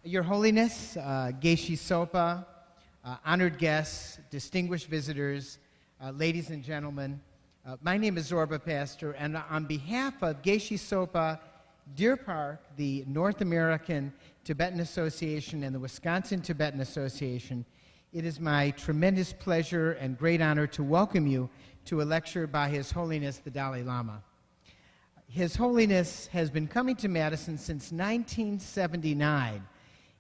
Your Holiness, Geshe Sopa, honored guests, distinguished visitors, ladies and gentlemen, my name is Zorba Pastor, and on behalf of Geshe Sopa, Deer Park, the North American Tibetan Association, and the Wisconsin Tibetan Association, it is my tremendous pleasure and great honor to welcome you to a lecture by His Holiness the Dalai Lama. His Holiness has been coming to Madison since 1979.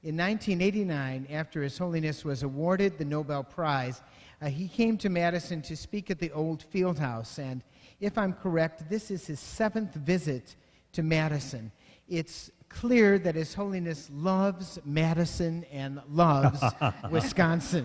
In 1989, after His Holiness was awarded the Nobel Prize, he came to Madison to speak at the old field house, and if I'm correct, this is his 7th visit to Madison. It's clear that His Holiness loves Madison and loves Wisconsin.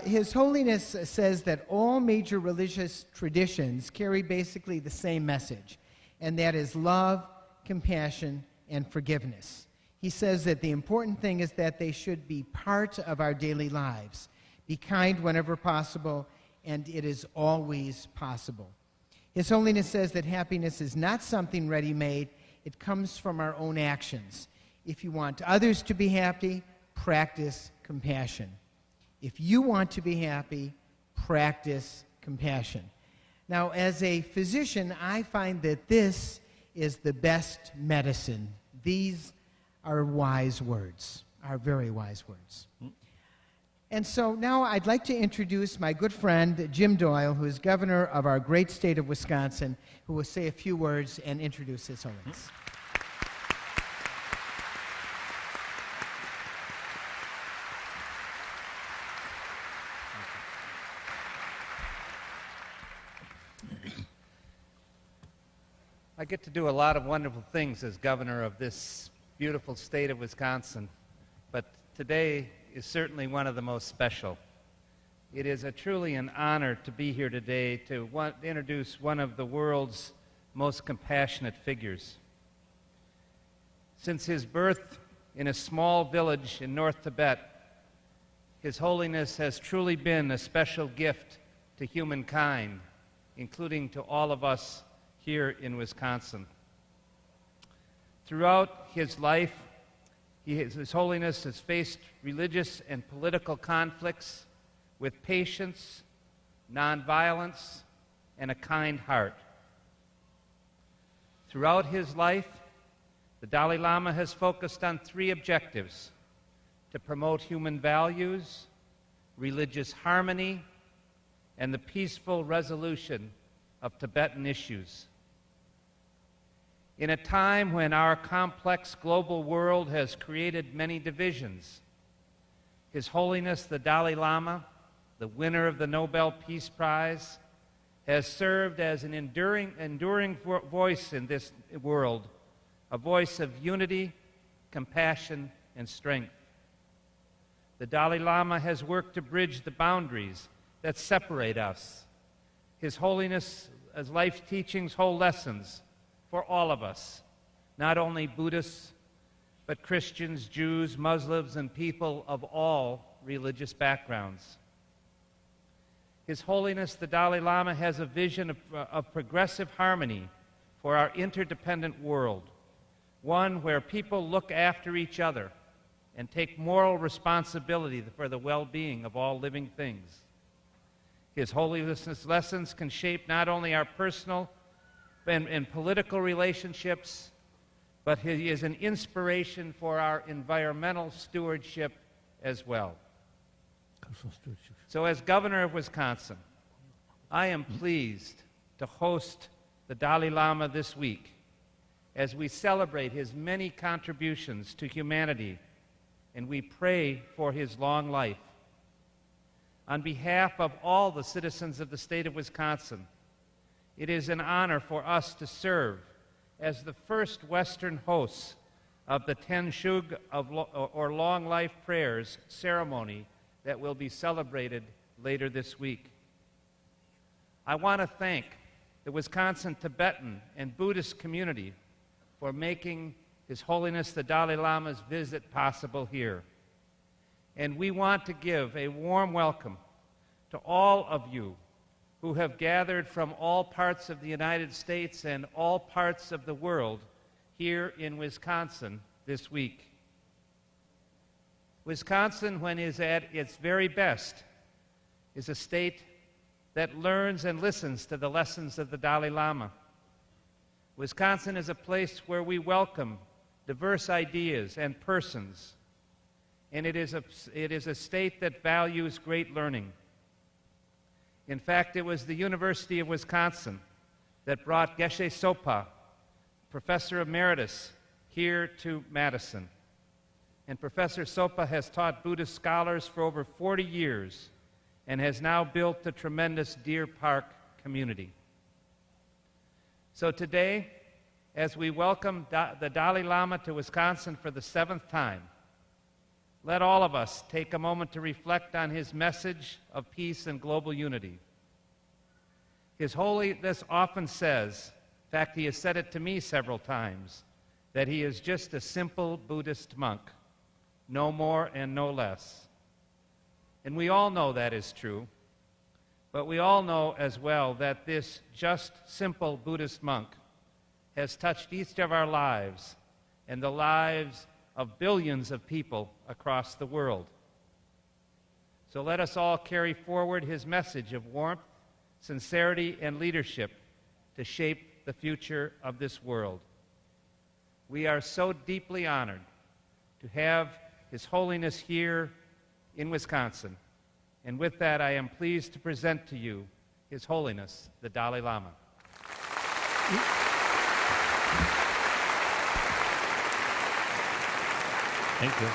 His Holiness says that all major religious traditions carry basically the same message, and that is love, compassion, and forgiveness. He says that the important thing is that they should be part of our daily lives. Be kind whenever possible, and it is always possible. His Holiness says that happiness is not something ready-made. It comes from our own actions. If you want others to be happy, practice compassion. If you want to be happy, practice compassion. Now, as a physician, I find that this is the best medicine. These are wise words, are very wise words. And so now I'd like to introduce my good friend, Jim Doyle, who is governor of our great state of Wisconsin, who will say a few words and introduce His Holiness. I get to do a lot of wonderful things as governor of this beautiful state of Wisconsin, but today is certainly one of the most special. It is truly an honor to be here today to introduce one of the world's most compassionate figures. Since his birth in a small village in North Tibet, His Holiness has truly been a special gift to humankind, including to all of us here in Wisconsin. Throughout his life, His Holiness has faced religious and political conflicts with patience, nonviolence, and a kind heart. Throughout his life, the Dalai Lama has focused on 3 objectives: to promote human values, religious harmony, and the peaceful resolution of Tibetan issues. In a time when our complex global world has created many divisions, His Holiness the Dalai Lama, the winner of the Nobel Peace Prize, has served as an enduring voice in this world, a voice of unity, compassion, and strength. The Dalai Lama has worked to bridge the boundaries that separate us. His Holiness' life teachings hold lessons for all of us, not only Buddhists, but Christians, Jews, Muslims, and people of all religious backgrounds. His Holiness the Dalai Lama has a vision of progressive harmony for our interdependent world, one where people look after each other and take moral responsibility for the well-being of all living things. His Holiness's lessons can shape not only our personal and political relationships, but he is an inspiration for our environmental stewardship as well. So as governor of Wisconsin, I am pleased to host the Dalai Lama this week as we celebrate his many contributions to humanity, and we pray for his long life. On behalf of all the citizens of the state of Wisconsin, it is an honor for us to serve as the first Western hosts of the Ten Shug or Long Life Prayers ceremony that will be celebrated later this week. I want to thank the Wisconsin Tibetan and Buddhist community for making His Holiness the Dalai Lama's visit possible here. And we want to give a warm welcome to all of you who have gathered from all parts of the United States and all parts of the world here in Wisconsin this week. Wisconsin, when is at its very best, is a state that learns and listens to the lessons of the Dalai Lama. Wisconsin is a place where we welcome diverse ideas and persons, and it is a state that values great learning. In fact, it was the University of Wisconsin that brought Geshe Sopa, Professor Emeritus, here to Madison. And Professor Sopa has taught Buddhist scholars for over 40 years and has now built a tremendous Deer Park community. So today, as we welcome the Dalai Lama to Wisconsin for the 7th time, let all of us take a moment to reflect on his message of peace and global unity. His Holiness often says, in fact, he has said it to me several times, that he is just a simple Buddhist monk, no more and no less. And we all know that is true, but we all know as well that this just simple Buddhist monk has touched each of our lives and the lives of billions of people across the world. So let us all carry forward his message of warmth, sincerity, and leadership to shape the future of this world. We are so deeply honored to have His Holiness here in Wisconsin. And with that, I am pleased to present to you His Holiness, the Dalai Lama. Thank you.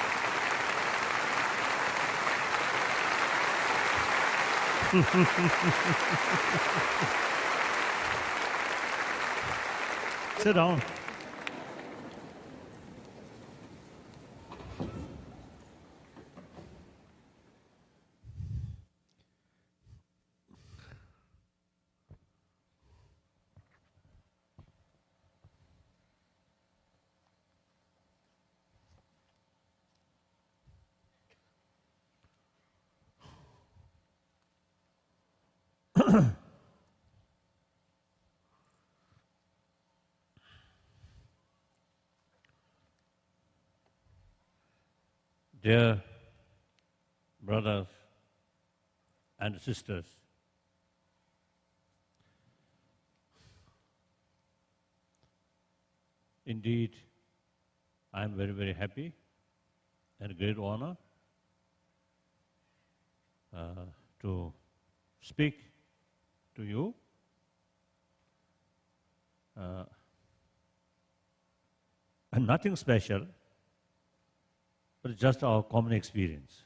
Sit down. Dear brothers and sisters, indeed, I am very, very happy and great honor to speak to you. And nothing special, but just our common experience.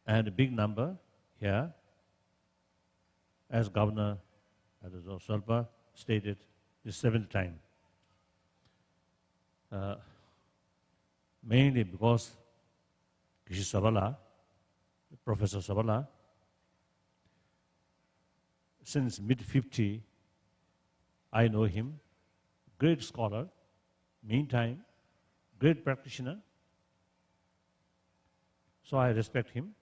And a big number here, as Governor Solpa stated, the 7th time. Mainly because Kishi Sabala, Professor Sabala, since mid-50, I know him, great scholar, meantime, great practitioner. So I respect him.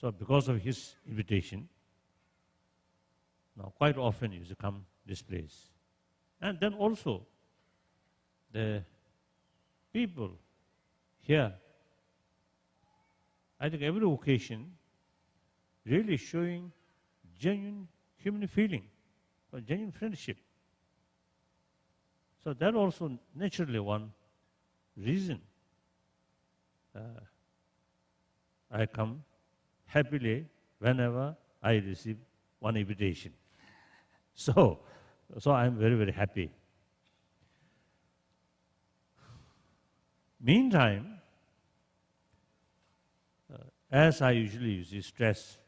So because of his invitation, now quite often he used to come this place. And then also, the people here, I think every occasion, really showing genuine human feeling, or genuine friendship. So that also naturally one reason I come happily whenever I receive one invitation. So I'm very, very happy. Meantime, as I usually stress,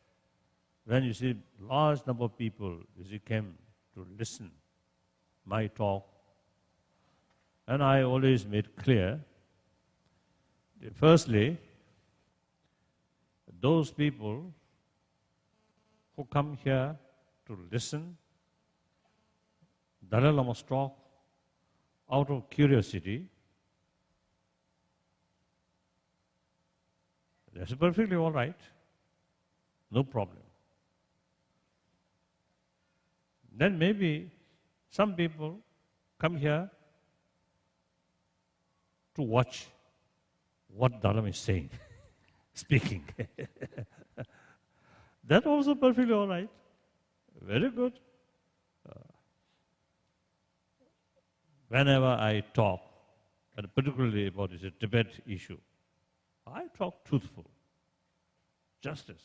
when you see large number of people came to listen my talk, and I always made clear, firstly, those people who come here to listen Dalai Lama's talk out of curiosity, That's perfectly all right. No problem. Then maybe some people come here to watch what Dalai Lama is saying, speaking. That also perfectly all right. Very good. Whenever I talk, and particularly about this Tibet issue, I talk truthful, justice.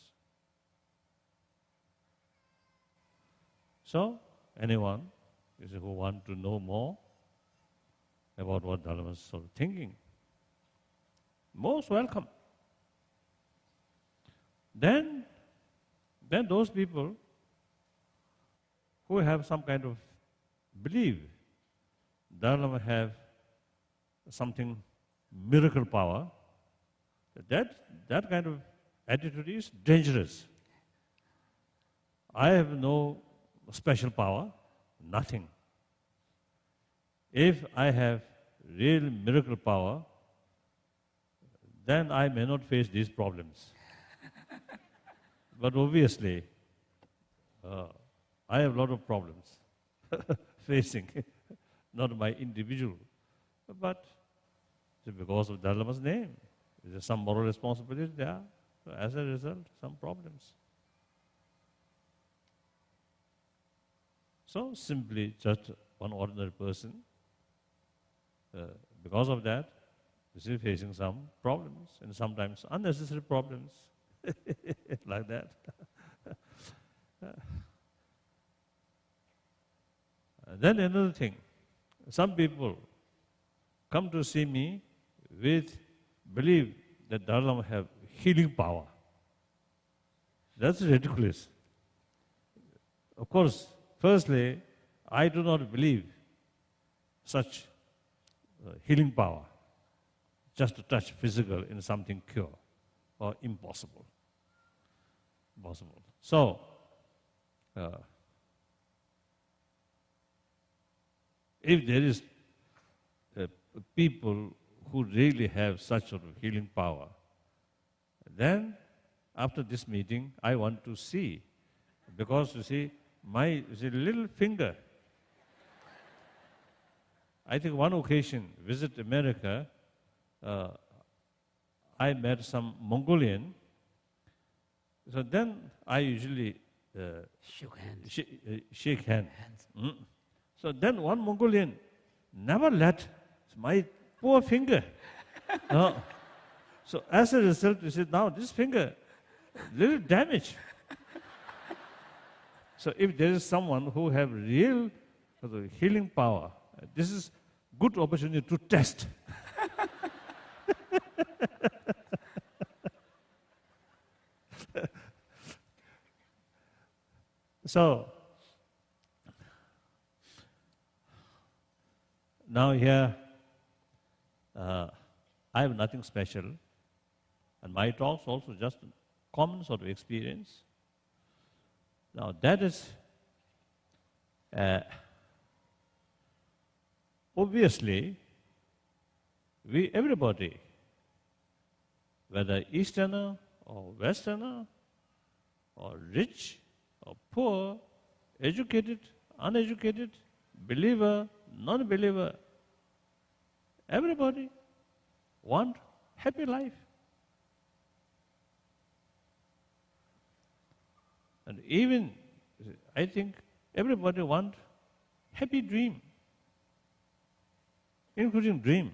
So, anyone who wants to know more about what Dalai Lama is sort of thinking, most welcome. Then those people who have some kind of belief Dalai Lama have something miracle power, that kind of attitude is dangerous. I have no special power, nothing. If I have real miracle power, then I may not face these problems. But obviously, I have a lot of problems facing, not my individual, but because of Dalai Lama's name. There's some moral responsibility there. So as a result, some problems. So simply just one ordinary person, because of that, is still facing some problems, and sometimes unnecessary problems, like that. Then another thing, some people come to see me with belief that Dalai Lama have healing power. That's ridiculous. Of course, firstly, I do not believe such healing power, just to touch physical in something cure or impossible. So, if there is people who really have such sort of healing power, then after this meeting, I want to see. Because you see, my little finger, I think one occasion, visit America, I met some Mongolian. So then I usually shake hands. So then one Mongolian never let my poor finger. So as a result, you see, now this finger, little damage. So if there is someone who have real healing power, this is good opportunity to test. So, now here, I have nothing special, and my talks also just a common sort of experience. Now that is, obviously, everybody, whether Easterner or Westerner, or rich or poor, educated, uneducated, believer, non-believer, everybody want happy life. And even, I think, everybody want happy dream, including dream.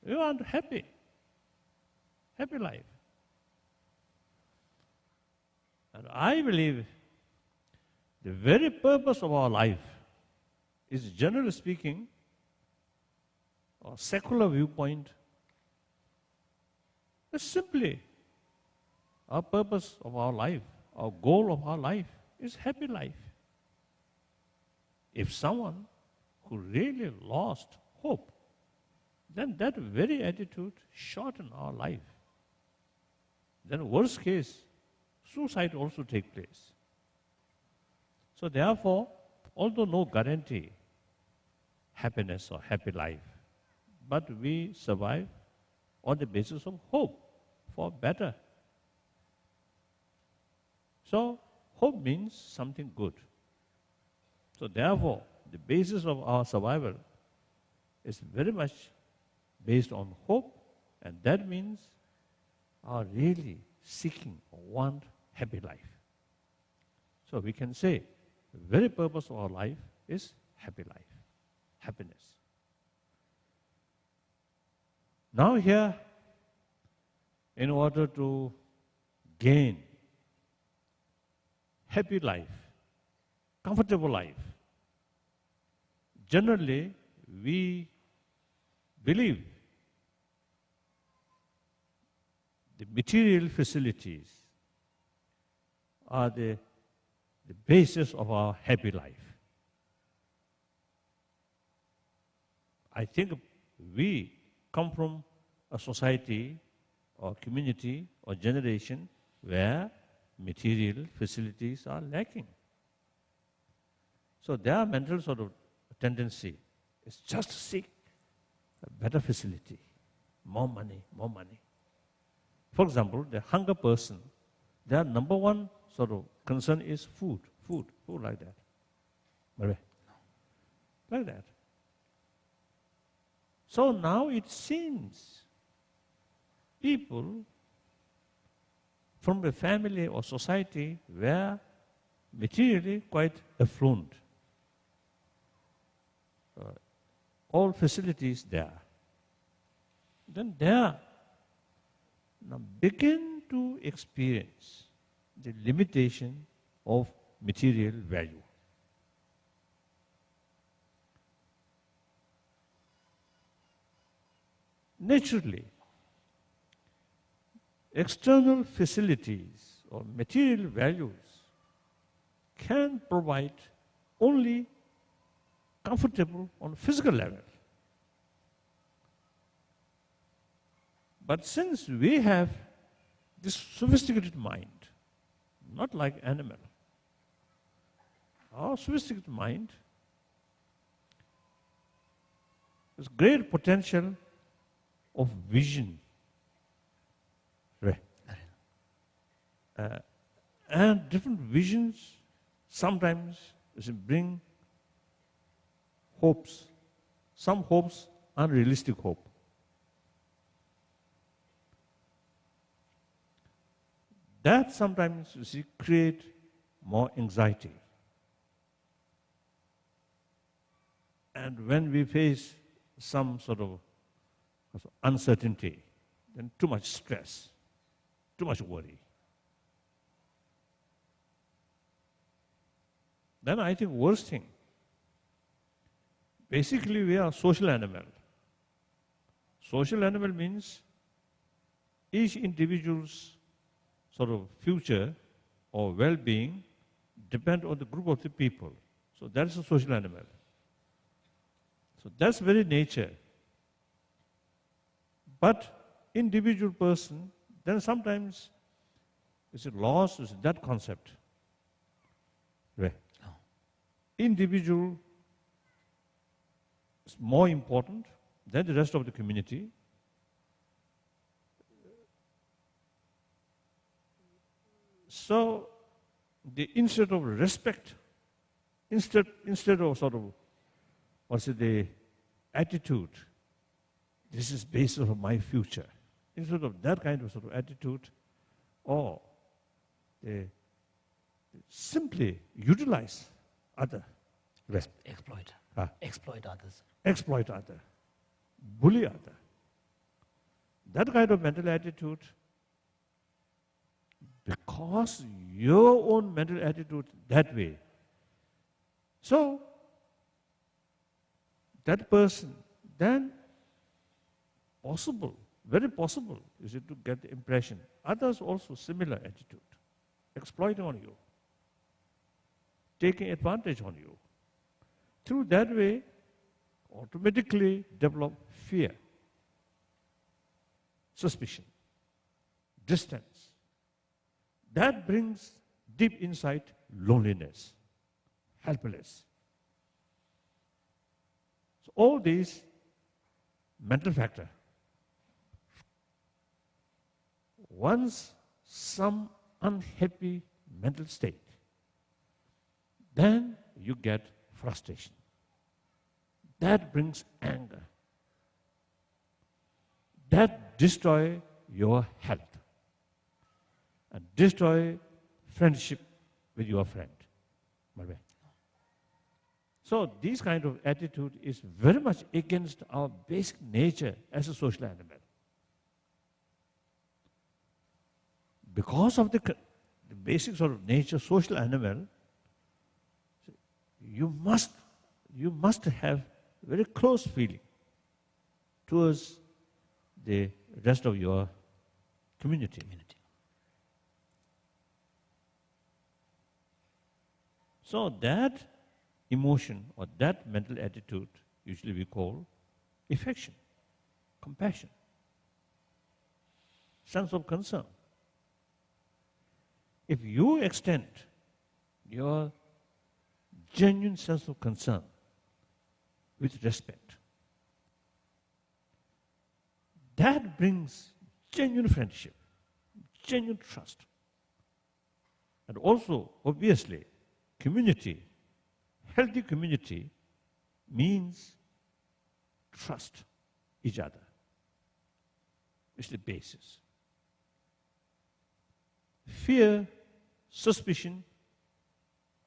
We want happy life. And I believe the very purpose of our life is, generally speaking, a secular viewpoint, is simply our purpose of our life, our goal of our life is happy life. If someone who really lost hope, then that very attitude shorten our life. Then worst case, suicide also take place. So therefore, although no guarantee happiness or happy life, but we survive on the basis of hope for better So hope means something good. So therefore, the basis of our survival is very much based on hope, and that means our really seeking or want happy life. So we can say the very purpose of our life is happy life, happiness. Now here, in order to gain happy life, comfortable life, generally we believe the material facilities are the basis of our happy life. I think we come from a society or community or generation where material facilities are lacking. So their mental sort of tendency is just to seek a better facility, more money, more money. For example, the hunger person, their number one sort of concern is food like that. Like that. So now it seems people from a family or society were materially quite affluent. All facilities there. Then there now begin to experience the limitation of material value. Naturally, external facilities or material values can provide only comfortable on physical level. But since we have this sophisticated mind, not like animal, our sophisticated mind has great potential of vision. And different visions sometimes bring hopes. Some hopes, unrealistic hope. That sometimes, create more anxiety. And when we face some sort of uncertainty, then too much stress, too much worry. Then I think worst thing, basically we are social animal. Social animal means each individual's sort of future or well-being depend on the group of the people. So that's a social animal. So that's very nature. But individual person, then sometimes is it lost, is that concept. Right. Individual is more important than the rest of the community. So, instead of respect, instead of sort of, the attitude, this is based on my future. Instead of that kind of sort of attitude, or they simply utilize other. Exploit. Huh? Exploit others. Exploit other. Bully other. That kind of mental attitude, because your own mental attitude that way. So, that person, then possible, very possible, is it to get the impression. Others also similar attitude, exploiting on you, taking advantage on you. Through that way, automatically develop fear, suspicion, distance. That brings deep inside loneliness, helpless. So all these mental factor. Once some unhappy mental state, then you get frustration. That brings anger. That destroys your health and destroy friendship with your friend. So this kind of attitude is very much against our basic nature as a social animal. Because of the basic sort of nature, social animal, you must have very close feeling towards the rest of your community. So that emotion or that mental attitude usually we call affection, compassion, sense of concern. If you extend your genuine sense of concern with respect, that brings genuine friendship, genuine trust. And also, obviously, community, healthy community means trust each other. It's the basis. Fear, suspicion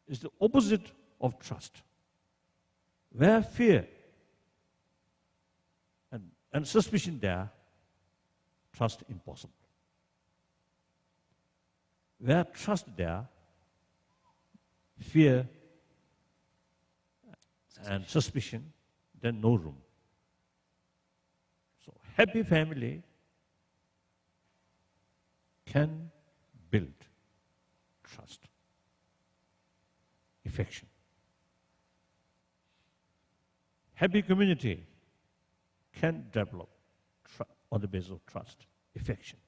is the opposite of trust. Where fear and suspicion there, trust impossible. Where trust there, fear and suspicion, then no room. So happy family can build trust, affection. Happy community can develop on the basis of trust, affection.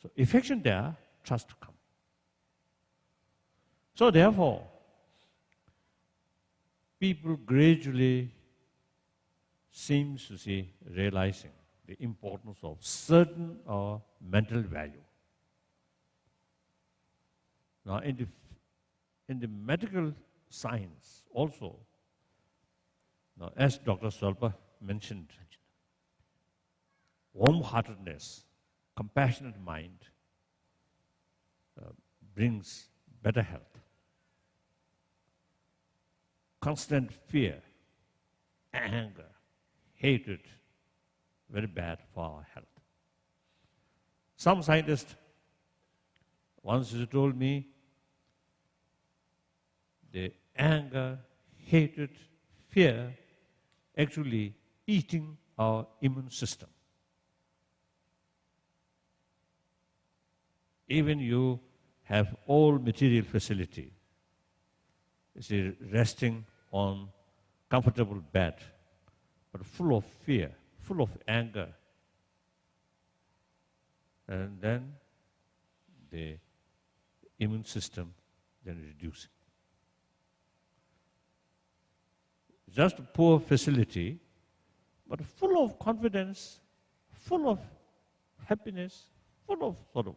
So affection there, trust come. So therefore, people gradually seems to see realizing the importance of certain mental value. Now, in the medical science also, now as Dr. Salpa mentioned, warm-heartedness, compassionate mind brings better health. Constant fear, anger, hatred, very bad for our health. Some scientist once told me the anger, hatred, fear actually eating our immune system. Even you have all material facility, resting on comfortable bed, but full of fear, full of anger. And then the immune system then reducing. Just poor facility, but full of confidence, full of happiness, full of sort of,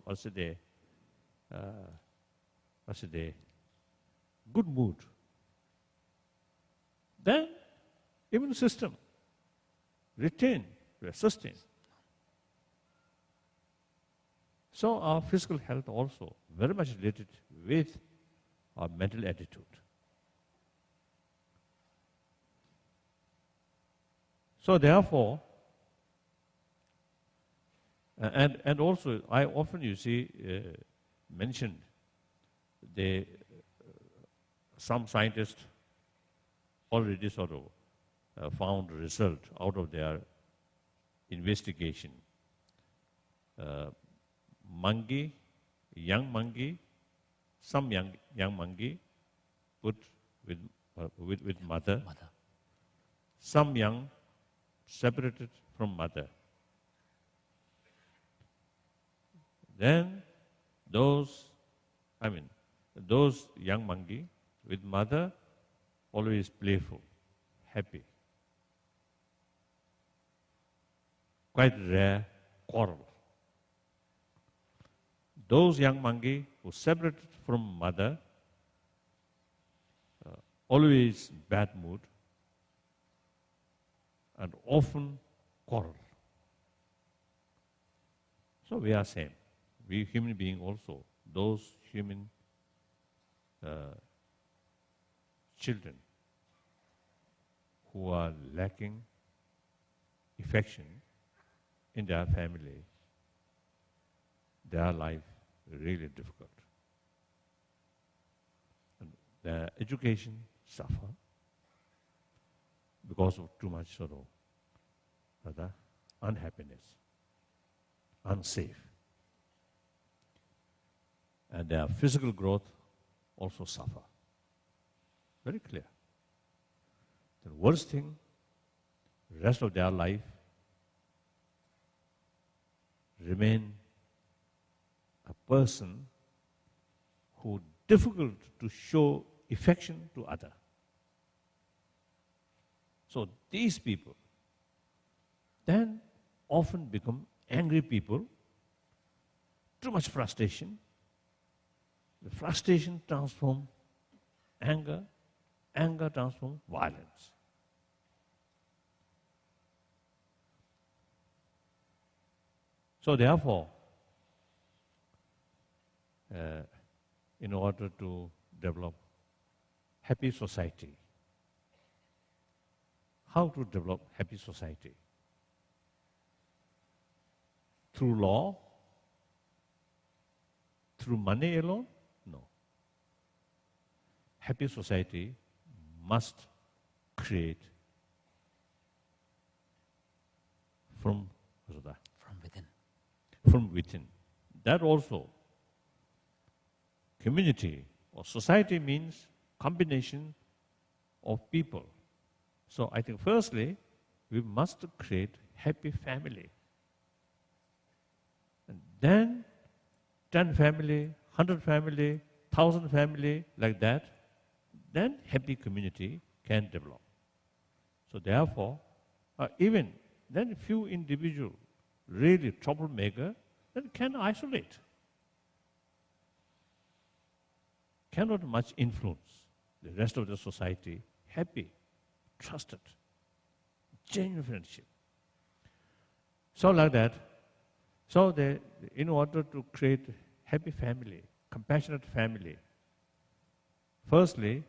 good mood. Then immune system retain, sustain. So our physical health also very much related with our mental attitude. So therefore, and also I often mentioned some scientists already sort of found a result out of their investigation. Some young monkey put with mother. Some young separated from mother. Then those young monkey with mother always playful, happy. Quite rare quarrel. those young monkey who separated from mother, always bad mood, and often quarrel. So we are same. We human being also, those human children who are lacking affection in their family, their life really difficult. And their education suffer because of too much sorrow, rather unhappiness, unsafe. And their physical growth also suffer. Very clear. The worst thing, the rest of their life, remain a person who difficult to show affection to other. So these people then often become angry people, too much frustration. The frustration transforms anger, anger transforms violence. So therefore, in order to develop happy society, how to develop happy society? Through law? Through money alone? No. Happy society must create from within. From within. That also, community or society means combination of people. So I think firstly, we must create happy family. And then 10 family, 100 family, 1,000 family, like that, then happy community can develop. So therefore, even then few individual, really troublemaker, then can isolate. Cannot much influence the rest of the society, happy, trusted, genuine friendship. So like that, so in order to create happy family, compassionate family, firstly,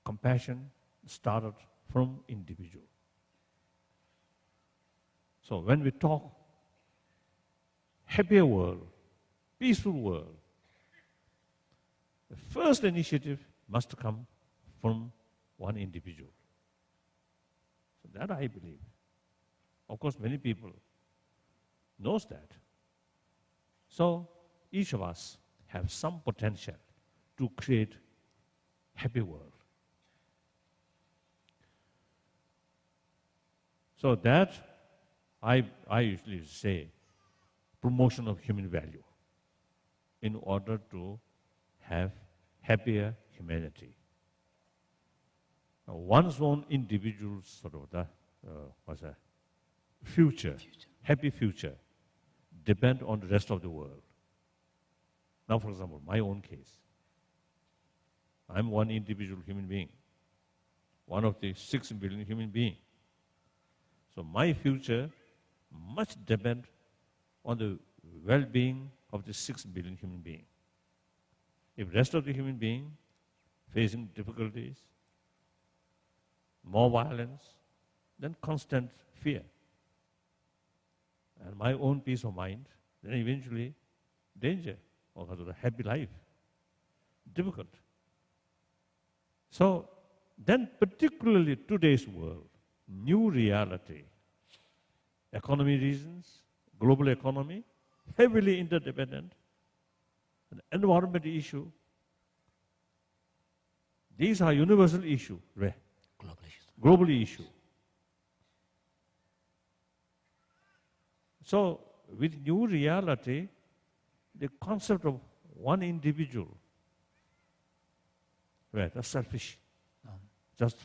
compassion started from individual. So when we talk happier world, peaceful world, the first initiative must come from one individual. So that I believe. Of course, many people knows that. So each of us have some potential to create happy world. So that I usually say promotion of human value in order to have happier humanity. Now, one's own individual sort of the future, happy future, depend on the rest of the world. Now, for example, my own case. I'm one individual human being, one of the 6 billion human beings. So my future must depend on the well-being of the 6 billion human beings. If rest of the human being facing difficulties, more violence, then constant fear. And my own peace of mind, then eventually danger or a happy life. Difficult. So then particularly today's world, new reality, economy reasons, global economy, heavily interdependent, an environmental issue. These are universal issue, global issue. So with new reality, the concept of one individual, that's selfish. Just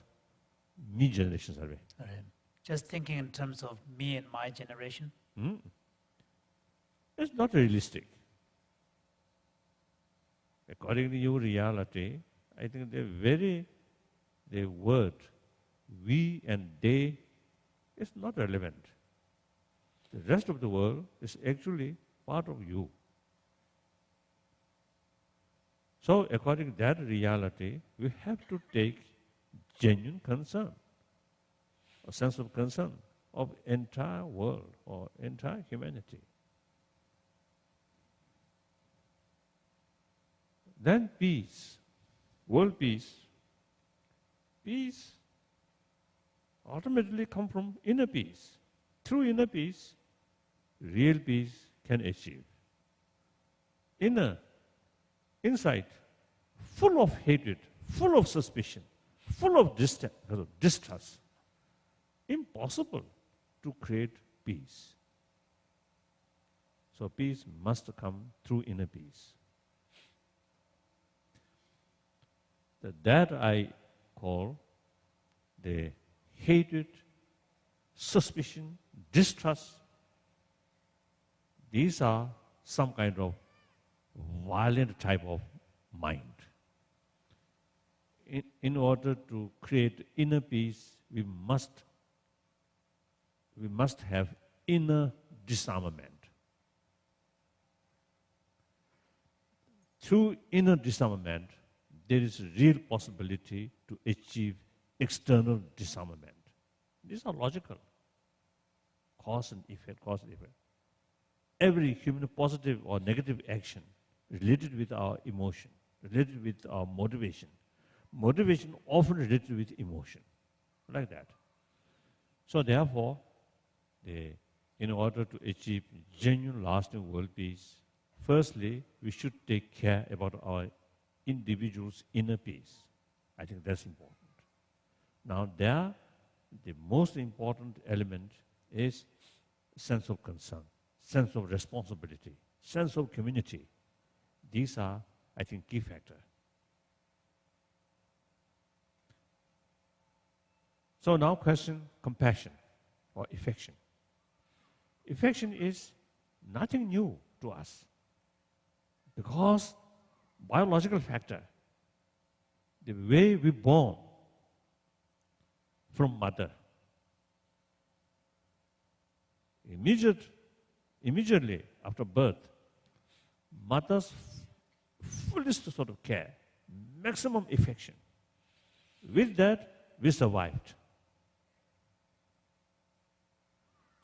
me generation survey. Just thinking in terms of me and my generation. It's not realistic. according to your reality, I think the word we and they is not relevant. The rest of the world is actually part of you. So according to that reality, we have to take genuine concern, a sense of concern of entire world or entire humanity. Then peace, world peace. Peace ultimately comes from inner peace. Through inner peace, real peace can achieve. Inside, full of hatred, full of suspicion, full of distrust. Impossible to create peace. So peace must come through inner peace. That I call the hatred, suspicion, distrust. These are some kind of violent type of mind. In order to create inner peace, we must have inner disarmament. Through inner disarmament, there is a real possibility to achieve external disarmament. These are logical. Cause and effect, cause and effect. Every human positive or negative action related with our emotion, related with our motivation. Motivation often related with emotion, like that. So therefore, in order to achieve genuine lasting world peace, firstly, we should take care about our individual's inner peace. I think that's important. Now the most important element is sense of concern, sense of responsibility, sense of community. These are, I think, key factors. So now question compassion or affection. Affection is nothing new to us because biological factor, the way we born from mother, immediately after birth, mother's fullest sort of care, maximum affection. With that, we survived.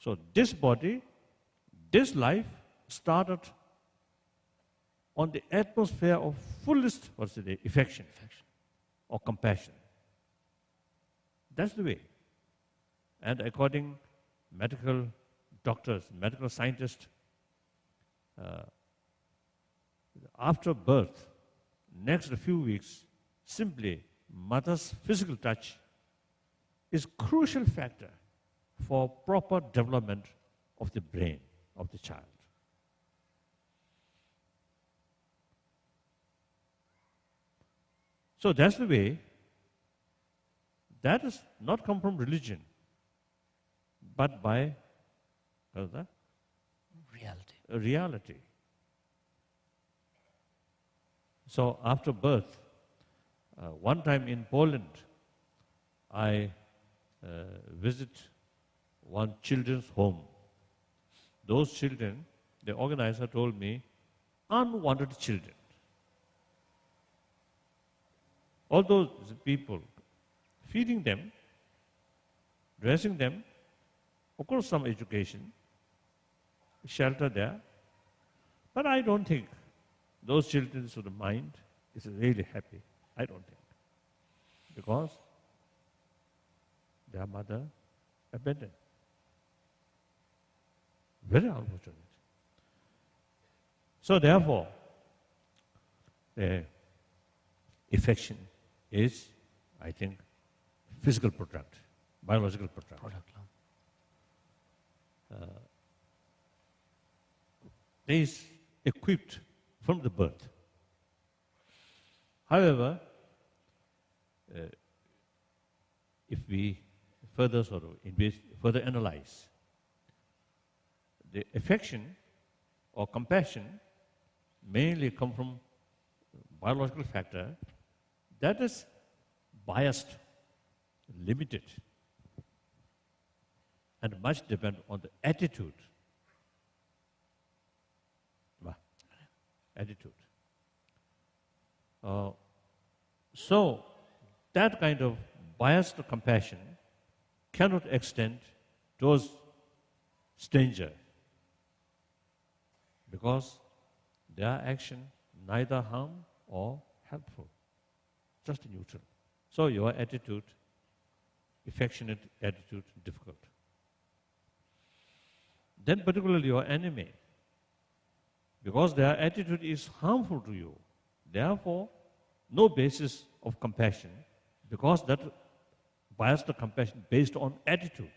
So this body, this life started on the atmosphere of fullest, affection or compassion. That's the way. And according medical doctors, medical scientists, after birth, next few weeks, simply mother's physical touch is crucial factor for proper development of the brain of the child. So that's the way. That is not come from religion, but by reality. So after birth, one time in Poland, I visit one children's home. Those children, the organizer told me, unwanted children. All those people, feeding them, dressing them, of course some education, shelter there, but I don't think those children's mind is really happy. I don't think. Because their mother abandoned. Very unfortunate. So therefore, the affection is, I think, physical product, biological product. They is equipped from the birth. However, if we further further analyze, the affection or compassion mainly come from biological factor that is biased, limited, and much depend on the attitude. Attitude. So that kind of biased compassion cannot extend towards stranger because their action neither harm or helpful, just neutral. So your attitude, affectionate attitude, difficult. Then particularly your enemy, because their attitude is harmful to you, therefore no basis of compassion, because that biased compassion based on attitude.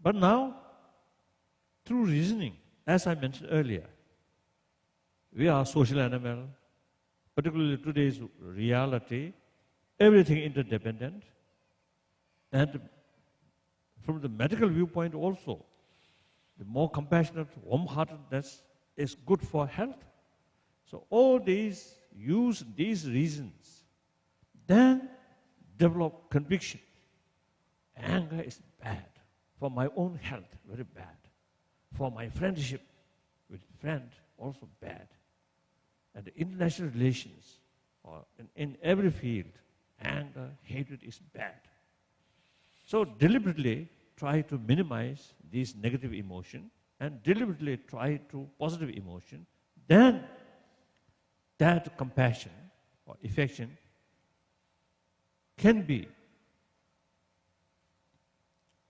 But now, through reasoning, as I mentioned earlier, we are social animal, particularly today's reality, everything interdependent, and from the medical viewpoint also, the more compassionate, warm-heartedness is good for health. So all these, use these reasons, then develop conviction. Anger is bad. For my own health, very bad. For my friendship with friend, also bad. And the international relations, or in every field, anger, hatred is bad. So deliberately try to minimize these negative emotion and deliberately try to positive emotion, then that compassion or affection can be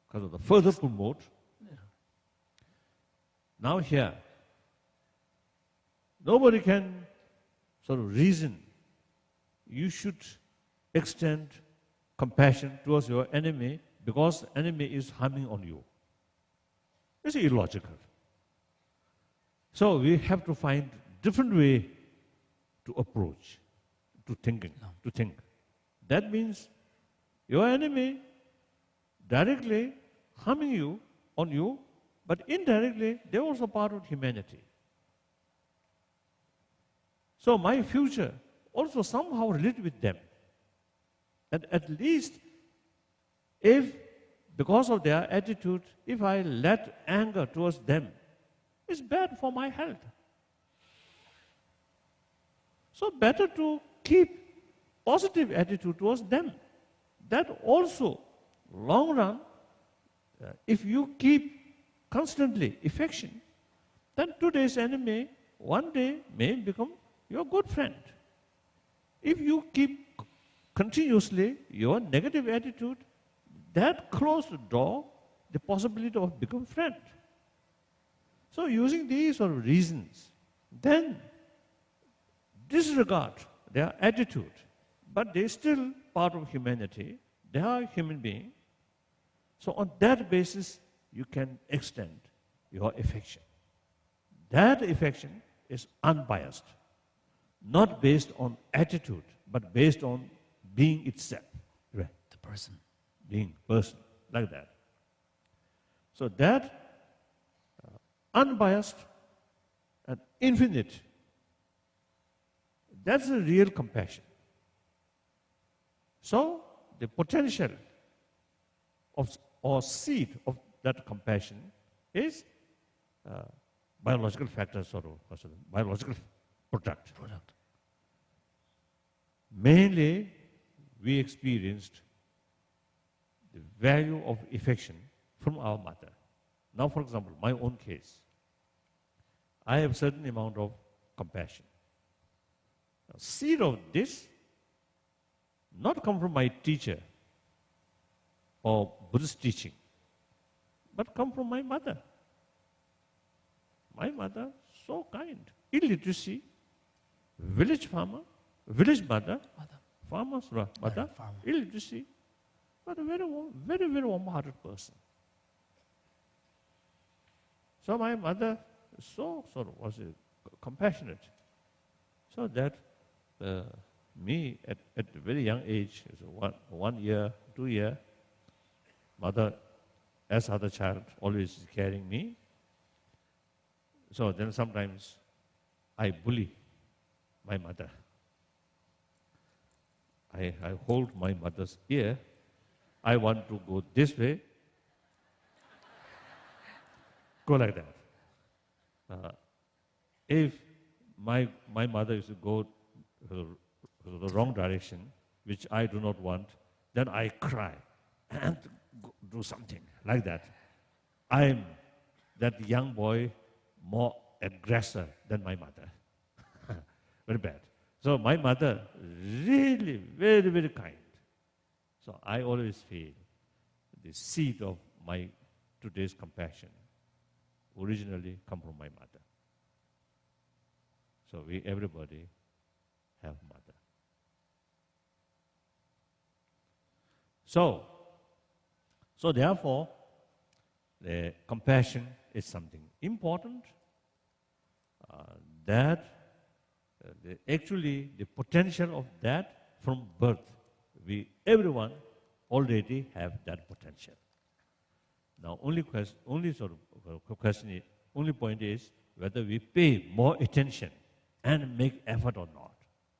because of the further promote. Now here, nobody can sort of reason you should extend compassion towards your enemy because enemy is harming on you. It's illogical. So we have to find different way to approach, to thinking, to think. That means your enemy directly harming you, on you, but indirectly, they're also part of humanity. So my future also somehow related with them. And at least if, because of their attitude, if I let anger towards them, it's bad for my health. So better to keep positive attitude towards them. That also, long run, if you keep constantly affection, then today's enemy one day may become your good friend. If you keep continuously your negative attitude, that closes the door, the possibility of becoming friend. So using these sort of reasons, then disregard their attitude, but they're still part of humanity, they are human beings. So on that basis, you can extend your affection. That affection is unbiased, not based on attitude, but based on being itself. Right. The person. Being person, like that. So that unbiased and infinite, that's a real compassion. So the potential of or seed of that compassion is biological factors or biological product. Mainly, we experienced the value of affection from our mother. Now, for example, my own case, I have certain amount of compassion. Now, seed of this not come from my teacher or Buddhist teaching, but come from my mother. My mother, so kind. Illiteracy, village farmer, village mother, farmer's mother, illiteracy, but a very warm-hearted person. So my mother was compassionate. So that me at a very young age, 1 year, 2 year, mother, as other child, always carrying me. So then sometimes I bully my mother. I hold my mother's ear. I want to go this way. Go like that. If my mother is to go the wrong direction, which I do not want, then I cry and do something like that. I am that young boy more aggressor than my mother. Very bad. So my mother really very, very kind. So I always feel the seed of my today's compassion originally come from my mother. So we everybody have mother. So therefore, the compassion is something important that actually the potential of that from birth, everyone already have that potential. Now, only point is whether we pay more attention and make effort or not.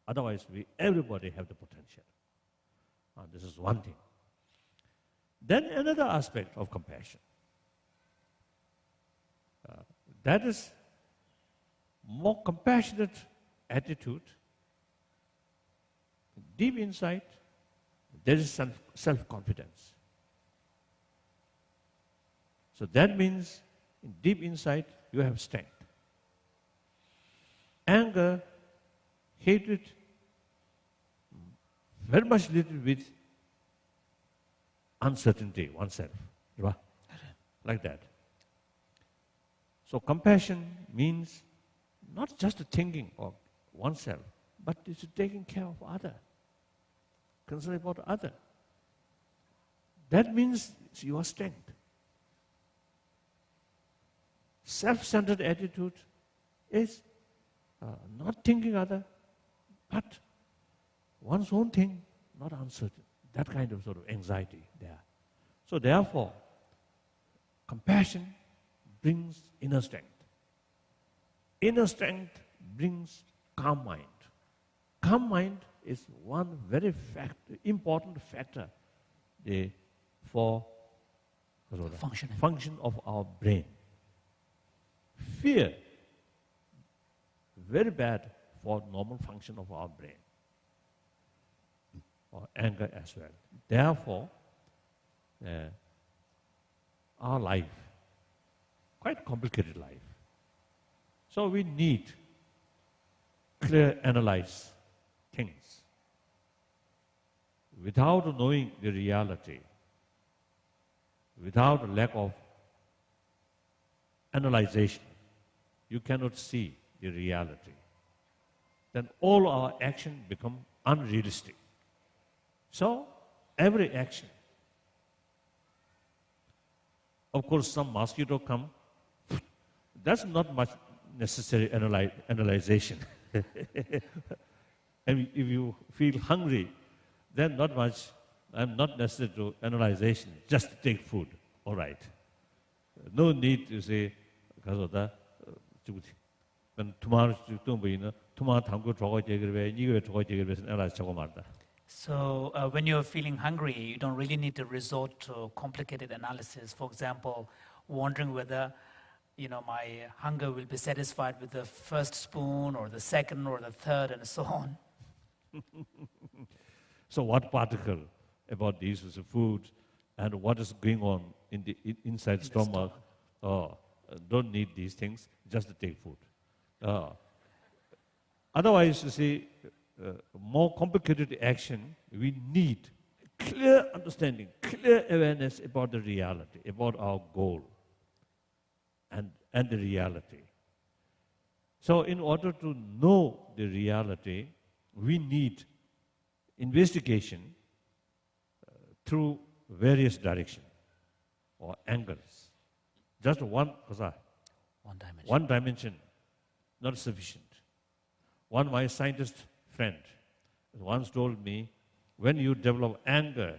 Otherwise, everybody have the potential. This is one thing. Then another aspect of compassion. That is more compassionate attitude. Deep inside, there is self-confidence. So that means deep inside, you have strength. Anger, hatred, very much related with uncertainty, oneself. Like that. So compassion means not just thinking of oneself, but it's taking care of other, concern about other. That means it's your strength. Self-centered attitude is not thinking other, but one's own thing, not uncertain. That kind of sort of anxiety there. So therefore, compassion brings inner strength. Inner strength brings calm mind. Calm mind is one very important factor for function of our brain. Fear, very bad for normal function of our brain, or anger as well. Therefore, our life, quite complicated life. So we need clear analyze things. Without knowing the reality, without a lack of analyzation, you cannot see the reality. Then all our action become unrealistic. So every action, of course, some mosquito come. That's not much necessary analyzation. And if you feel hungry, then not necessary to analyzation. Just take food. All right. No need to say because of that. So when you're feeling hungry, you don't really need to resort to complicated analysis. For example, wondering whether my hunger will be satisfied with the first spoon or the second or the third and so on. So what particle about these is food and what is going on in the inside stomach? Don't need these things, just take food. Otherwise, you see, more complicated action, we need clear understanding, clear awareness about the reality, about our goal and the reality. So in order to know the reality, we need investigation through various directions or angles. Just one dimension, not sufficient. One my scientist friend once told me, when you develop anger,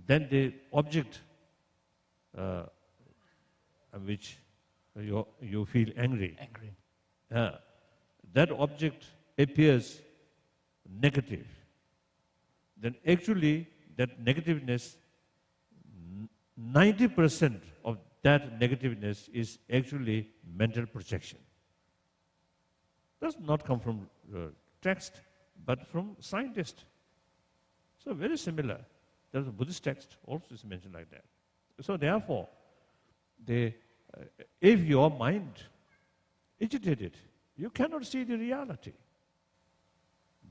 then the object which you feel angry, that object appears negative, then actually that negativeness, 90% of that negativeness is actually mental projection. Does not come from text, but from scientists. So very similar. There's a Buddhist text also is mentioned like that. So therefore, if your mind agitated, you cannot see the reality.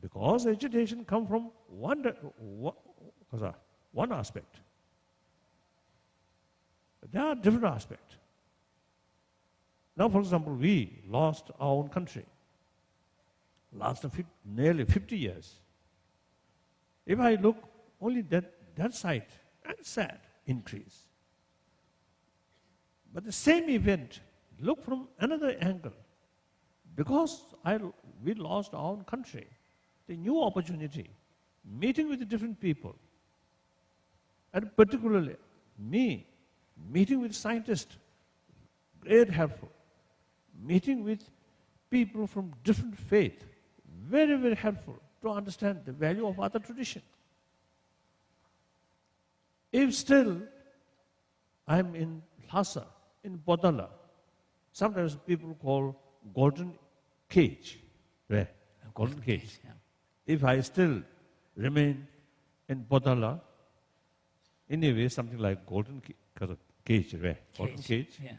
Because agitation comes from one aspect. There are different aspects. Now, for example, we lost our own country. Last nearly 50 years. If I look only that side, and sad increase. But the same event, look from another angle. Because we lost our own country, the new opportunity, meeting with different people, and particularly me, meeting with scientists, great helpful. Meeting with people from different faith, very, very helpful to understand the value of other tradition. If still I'm in Lhasa, in Bodala, sometimes people call golden cage. Where? Golden cage. Yeah. If I still remain in Bodala, anyway, something like golden cage, where? Golden cage. Yeah.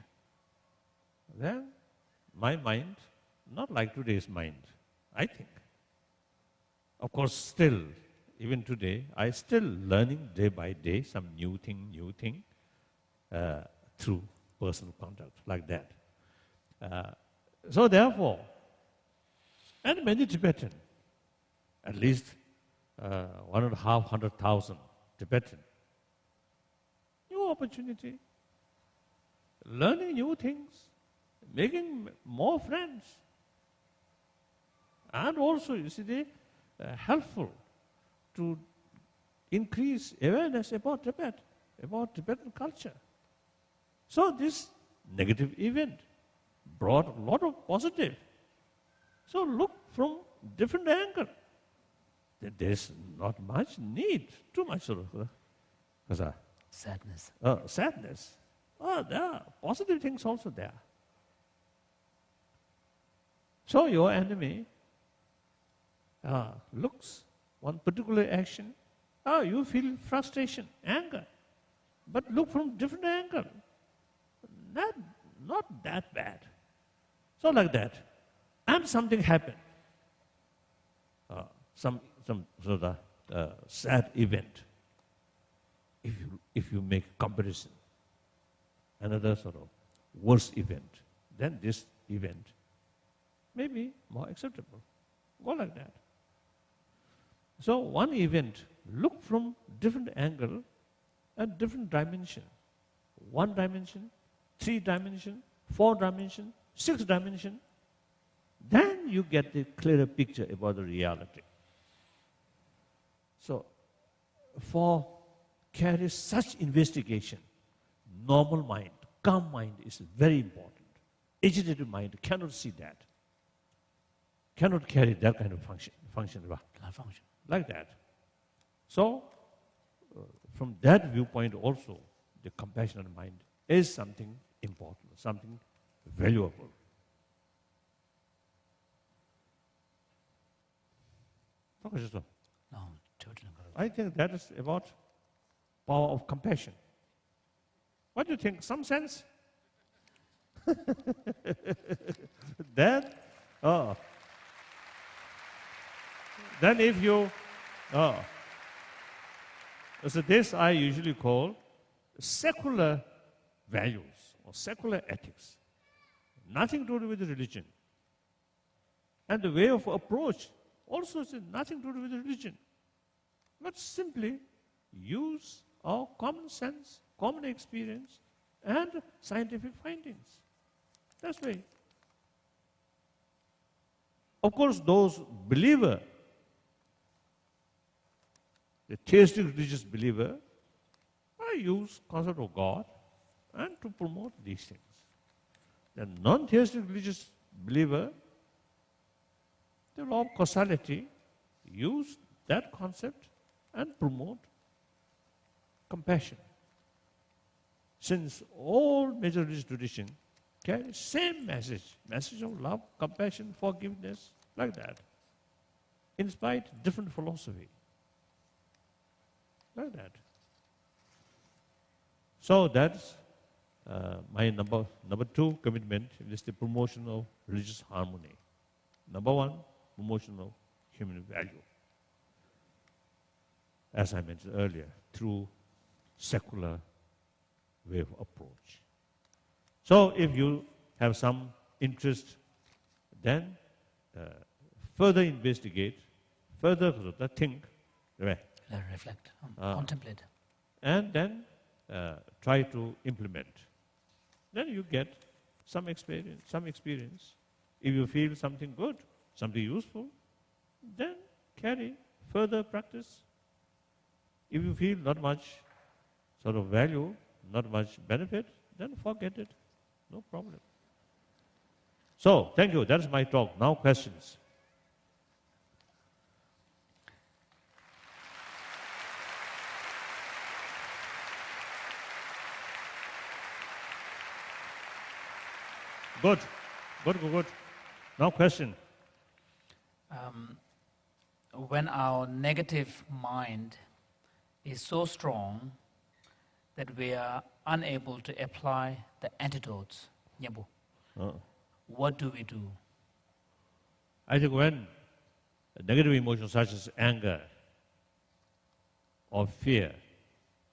Then my mind, not like today's mind, I think. Of course, still, even today, I still learning day by day some new thing through personal contact, like that. So therefore, and many Tibetan, at least 150,000 Tibetan, new opportunity, learning new things, making more friends. And also, you see, they helpful to increase awareness about Tibet, about Tibetan culture. So this negative event brought a lot of positive. So look from different angle. There's not much need, too much sort of Sadness. sadness. There are positive things also there. So your enemy looks one particular action, you feel frustration, anger. But look from different angle. Not that bad. So like that. And something happened. Some sort of sad event. If you make comparison, another sort of worse event, then this event may be more acceptable. Go like that. So one event, look from different angle and different dimension. 1 dimension, 3 dimension, 4 dimension, 6 dimension. Then you get the clearer picture about the reality. So for carry such investigation, normal mind, calm mind is very important. Agitated mind cannot see that. Cannot carry that kind of function. Like that. So, from that viewpoint also, the compassionate mind is something important, something valuable. No, totally correct. I think that is about power of compassion. What do you think? Some sense? Then if you, so this I usually call secular values or secular ethics. Nothing to do with religion. And the way of approach also is nothing to do with religion. But simply use our common sense, common experience, and scientific findings. That's way. Of course, those believer, the theistic religious believer, I use concept of God and to promote these things. The non-theistic religious believer the law of causality, use that concept and promote compassion. Since all major religious traditions carry same message of love, compassion, forgiveness, like that, in spite of different philosophy, like that. So that's my number two commitment is the promotion of religious harmony. Number one, promotion of human value. As I mentioned earlier, through secular way of approach. So if you have some interest, then further investigate, further think, Reflect, contemplate. and then try to implement. Then you get some experience. If you feel something good, something useful, then carry further practice. If you feel not much sort of value, not much benefit, then forget it. No problem. So, thank you. That's my talk. Now questions. Good. Now question. When our negative mind is so strong that we are unable to apply the antidotes, Nyabu, what do we do? I think when negative emotions such as anger or fear,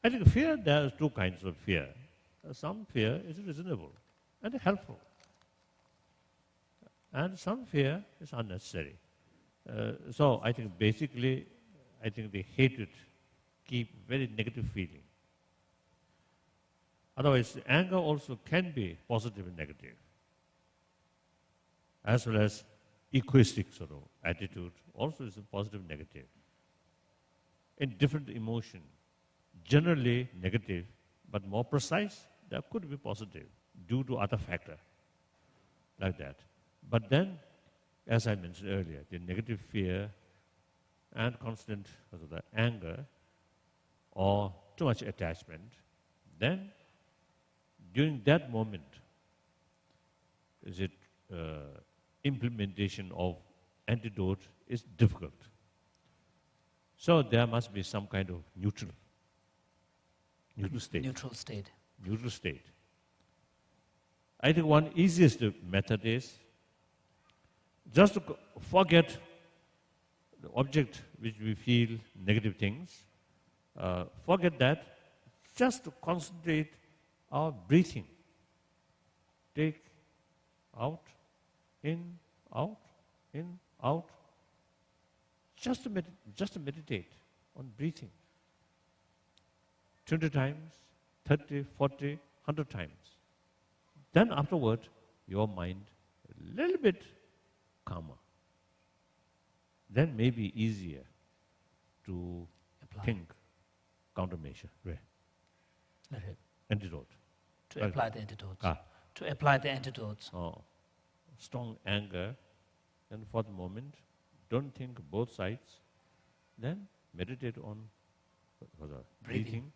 I think fear, there are two kinds of fear. Some fear is reasonable and helpful. And some fear is unnecessary. So I think basically, the hatred keep very negative feeling. Otherwise, anger also can be positive and negative, as well as egoistic sort of attitude also is a positive and negative. In different emotion, generally negative, but more precise, there could be positive due to other factor, like that. But then, as I mentioned earlier, the negative fear and constant the anger or too much attachment, then during that moment, is it implementation of antidote is difficult. So there must be some kind of neutral state. Neutral state. I think one easiest method is just to forget the object which we feel negative things, forget that, just to concentrate our breathing. Take out, in, out, in, out. Just to meditate on breathing. 20 times, 30, 40, 100 times. Then afterward, your mind a little bit calmer. Then maybe easier to think countermeasure. Antidote. To apply the antidotes. To apply the antidotes. Strong anger, and for the moment, don't think both sides. Then meditate on the breathing.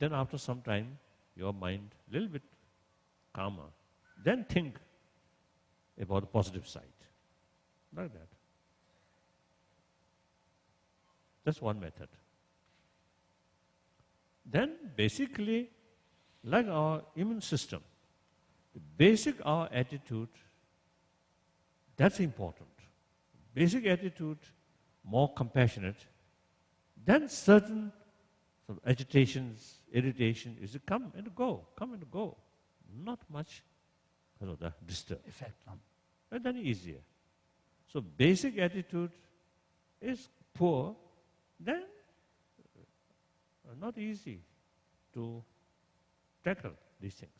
Then after some time, your mind a little bit calmer. Then think about the positive side. Like that. That's one method. Then basically, like our immune system, the basic our attitude, that's important. Basic attitude, more compassionate. Then certain sort of agitations, irritation is to come and go. Not much the disturb. Effect. And then easier. So basic attitude is poor, then not easy to tackle these things.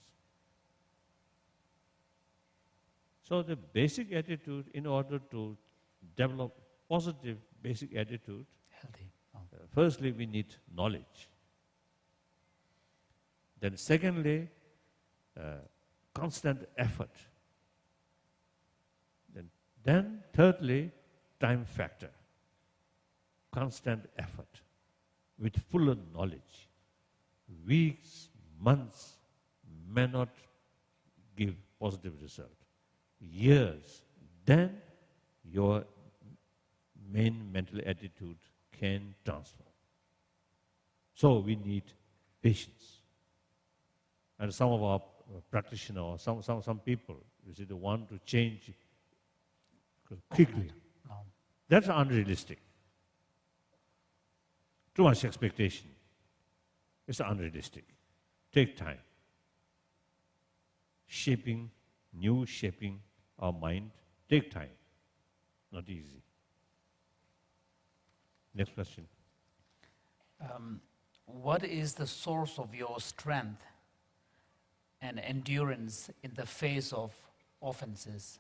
So the basic attitude, in order to develop positive basic attitude, Healthy. firstly we need knowledge. Then secondly, constant effort. Then thirdly, time factor. Constant effort with fuller knowledge. Weeks, months may not give positive result. Years, then your main mental attitude can transform. So we need patience. And some of our practitioners, some people, you see, they want to change quickly. No. That's unrealistic. Too much expectation. It's unrealistic. Take time. Shaping our mind, take time. Not easy. Next question. What is the source of your strength and endurance in the face of offenses?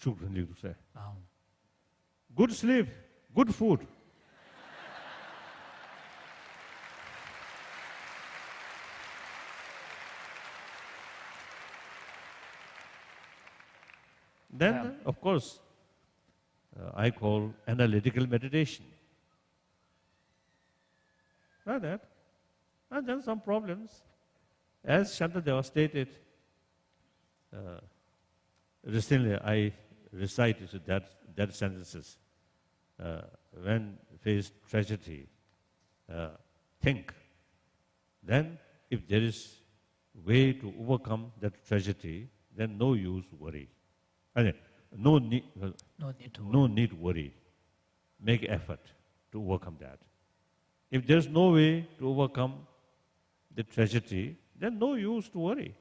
Shukran to say. No. Good sleep, good food. Then, of course, I call analytical meditation. Like that. And then some problems. As Shantadeva stated, recently I recited that sentences. When faced tragedy, think. Then, if there is way to overcome that tragedy, then no use worry. No need to worry. Make effort to overcome that. If there's no way to overcome the tragedy, then no use to worry.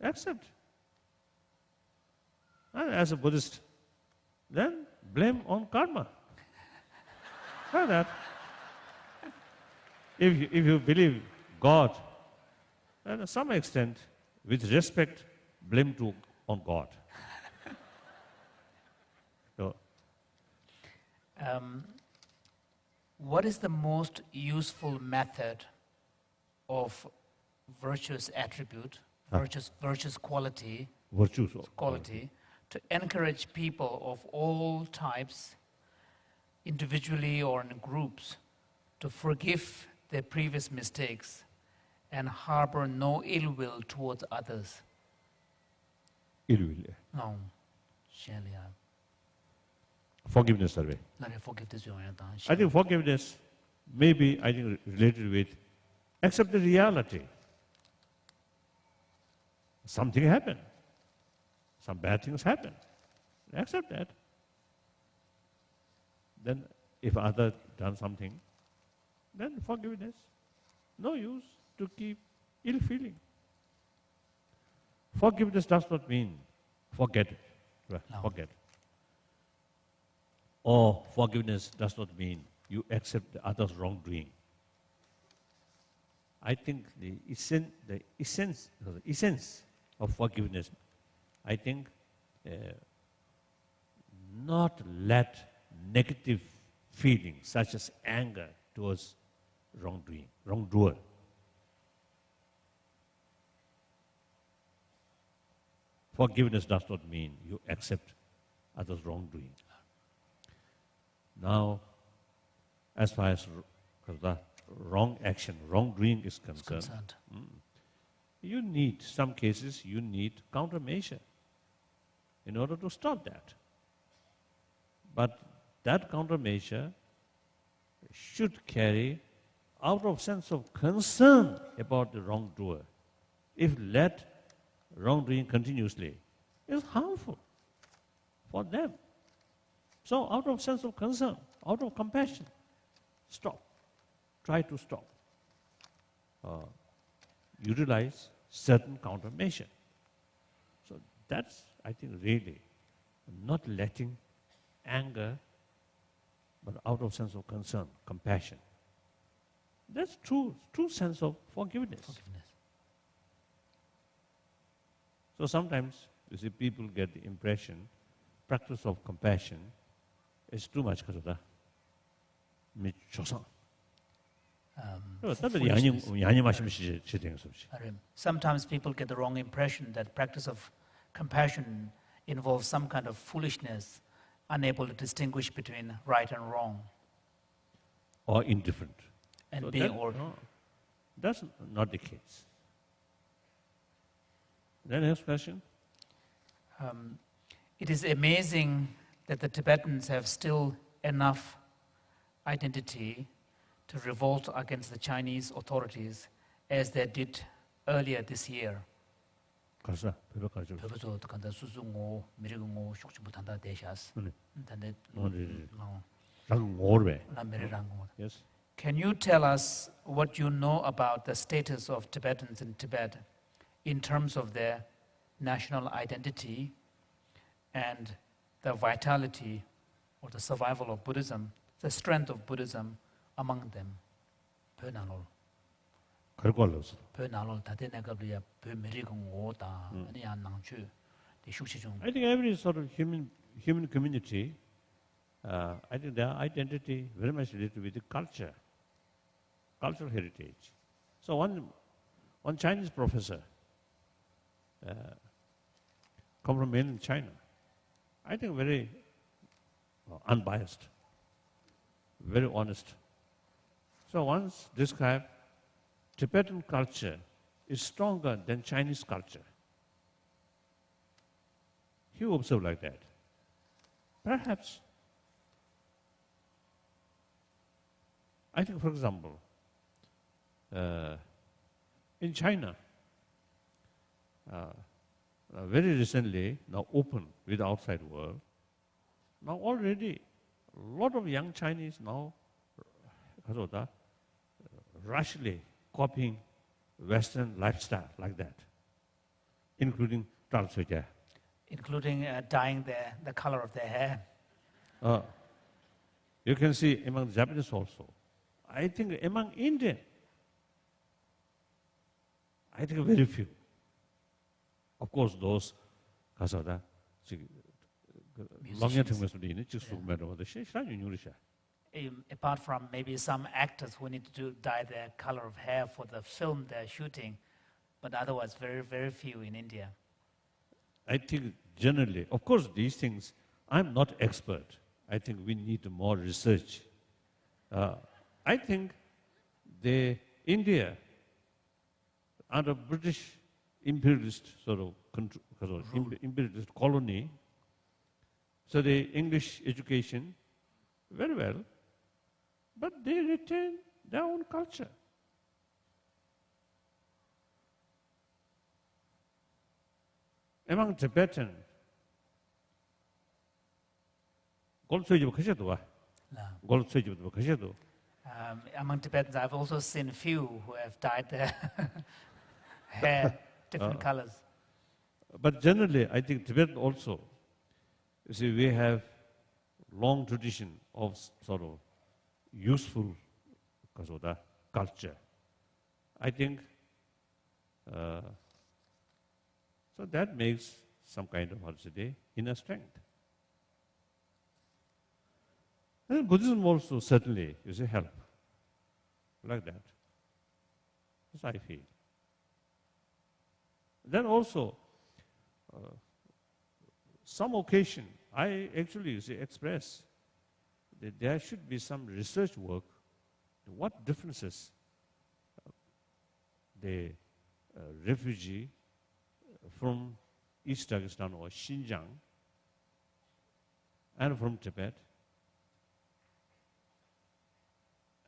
Accept. And as a Buddhist, then blame on karma. Like that. If you believe God, then to some extent, with respect, blame on God. So, what is the most useful method of virtuous attribute, virtuous quality, to encourage people of all types, individually or in groups, to forgive their previous mistakes and harbor no ill will towards others? Ill will. No. Shalia. Forgiveness survey. I think forgiveness may be related with accept the reality. Something happened. Some bad things happen. Accept that. Then if other done something, then forgiveness. No use to keep ill feeling. Forgiveness does not mean forget. No. Forget. Or forgiveness does not mean you accept the other's wrongdoing. I think the essence of forgiveness, I think, not let negative feelings such as anger towards wrongdoer. Forgiveness does not mean you accept others' wrongdoing. Now, as far as the wrongdoing is concerned, you need, some cases, you need countermeasure in order to stop that. But that countermeasure should carry out of sense of concern about the wrongdoer. If let wrongdoing continuously, is harmful for them. So out of sense of concern, out of compassion, stop. Try to stop. Utilize certain countermeasure. So that's, I think, really not letting anger, but out of sense of concern, compassion. That's true sense of forgiveness. So sometimes, you see, people get the impression, practice of compassion is too much. Sometimes people get the wrong impression that practice of compassion involves some kind of foolishness, unable to distinguish between right and wrong, or indifferent. and So being that- ordered. no, that's not the case. Then next question. It is amazing that the Tibetans have still enough identity to revolt against the Chinese authorities as they did earlier this year. 가서 배배 가지고. 그래서 간다 수수고 미리고 쇼치 못한다 대샤스. 네. 근데 네. 어 랑 오르베. 남미랑 거. Yes. Can you tell us what you know about the status of Tibetans in Tibet in terms of their national identity and the vitality or the survival of Buddhism, the strength of Buddhism among them? 변화로 그리고 알았어. 변화로 다데나가블이야 변미리고 오다 아니 안 나주 대 쇼치 좀 I think every sort of human community, I think their identity very much related with the culture, cultural heritage. So one Chinese professor come from mainland China. I think very unbiased, very honest. So once described, Tibetan culture is stronger than Chinese culture. He observed like that. Perhaps, I think, for example, in China, very recently, now open with the outside world, now already a lot of young Chinese now rashly copying Western lifestyle like that, including transgender. Including dyeing the color of their hair. You can see among Japanese also. I think among Indian, I think very few. Of course, those 가서다 Apart from maybe some actors who need to dye their color of hair for the film they're shooting, but otherwise very, very few in India. I think generally, of course, these things, I'm not expert. I think we need more research. I think India, under British imperialist sort of imperialist colony, so the English education, very well, but they retain their own culture. Among Tibetan, Among Tibetans, I've also seen few who have dyed their hair different colors. But generally, I think Tibetan also, you see, we have long tradition of sort of useful culture. I think, so that makes some kind of, how to say, inner strength. And Buddhism also certainly is a help, like that. As I feel. Then also, some occasion, I actually express that there should be some research work. What differences the refugee from East Dagestan or Xinjiang and from Tibet,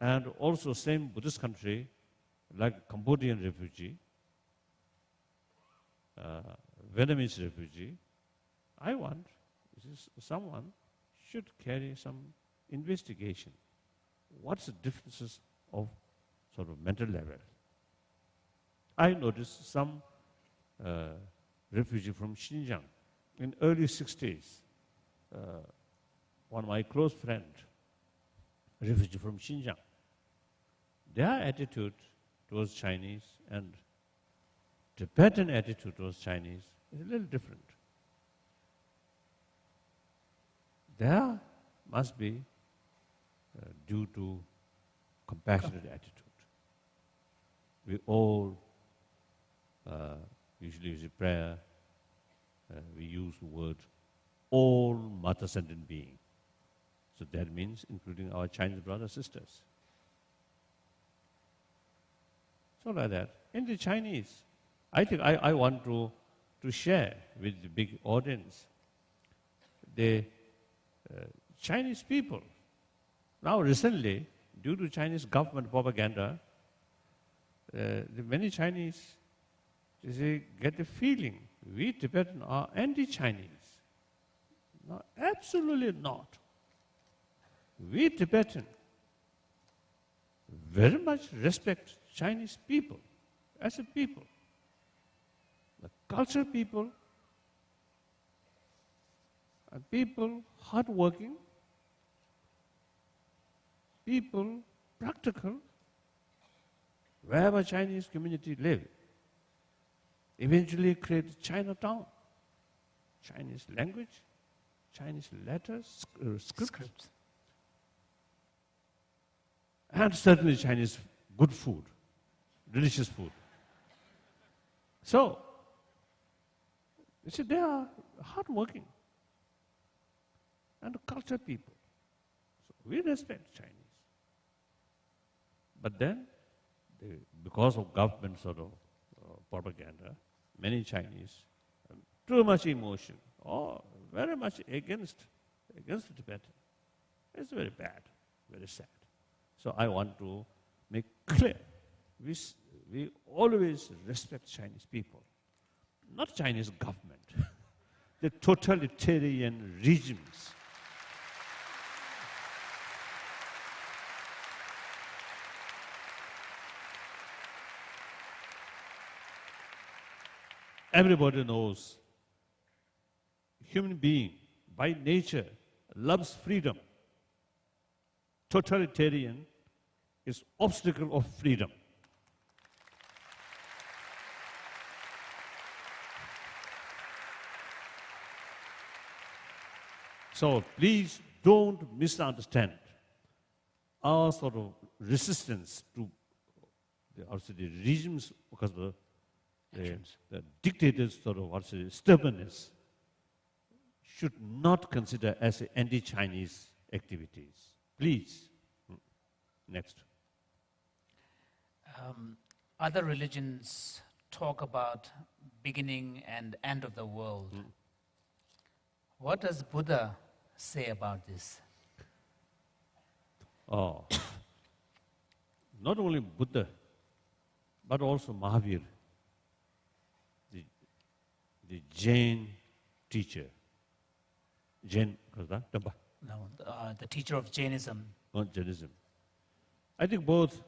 and also same Buddhist country like Cambodian refugee, Vietnamese refugee, I want someone should carry some investigation. What's the differences of sort of mental level? I noticed some refugee from Xinjiang in early 60s. One of my close friend, refugee from Xinjiang, their attitude towards Chinese and Tibetan attitude towards Chinese is a little different. There must be due to compassionate attitude. We all usually use prayer, we use the word all mother sentient being. So that means including our Chinese brothers and sisters. So like that. In the Chinese, I think I want to share with the big audience the Chinese people. Now recently, due to Chinese government propaganda, the many Chinese they get the feeling we Tibetans are anti-Chinese. No, absolutely not. We Tibetans very much respect Chinese people as a people. The cultural people are people hardworking, people practical, wherever Chinese community live. Eventually create Chinatown, Chinese language, Chinese letters, scripts. And certainly Chinese good food, delicious food. So, you see, they are hardworking and cultured people. So we respect Chinese. But then, because of government sort of propaganda, many Chinese too much emotion, or very much against the Tibetan. It's very bad, very sad. So I want to make clear, we always respect Chinese people, not Chinese government, the totalitarian regimes. Everybody knows human being by nature loves freedom. Totalitarian is obstacle of freedom. So please don't misunderstand our sort of resistance to the regimes because of the dictators sort of stubbornness should not consider as anti-Chinese activities. Please. Next. Other religions talk about beginning and end of the world. What does Buddha say about this? Oh, not only Buddha, but also Mahavir, the Jain teacher. Jain, No, the teacher of Jainism. not Jainism. I think both,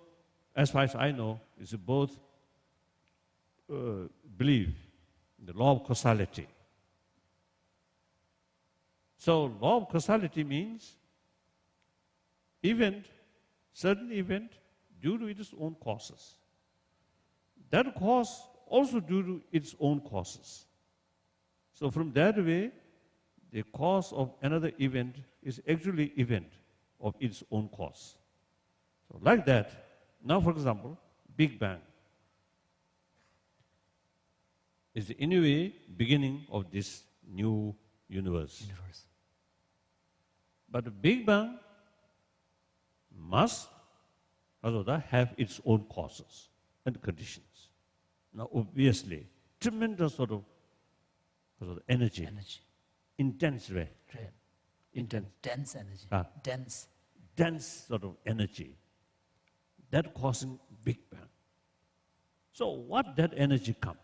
as far as I know, is both believe in the law of causality. So law of causality means certain event due to its own causes. That cause also due to its own causes. So from that way, the cause of another event is actually event of its own cause. So like that, now for example, Big Bang is in a way beginning of this new universe. But the Big Bang must have its own causes and conditions. Now obviously, tremendous sort of energy. Intense ray. Intense. Dense energy. Dense sort of energy. That causing Big Bang. So what that energy come?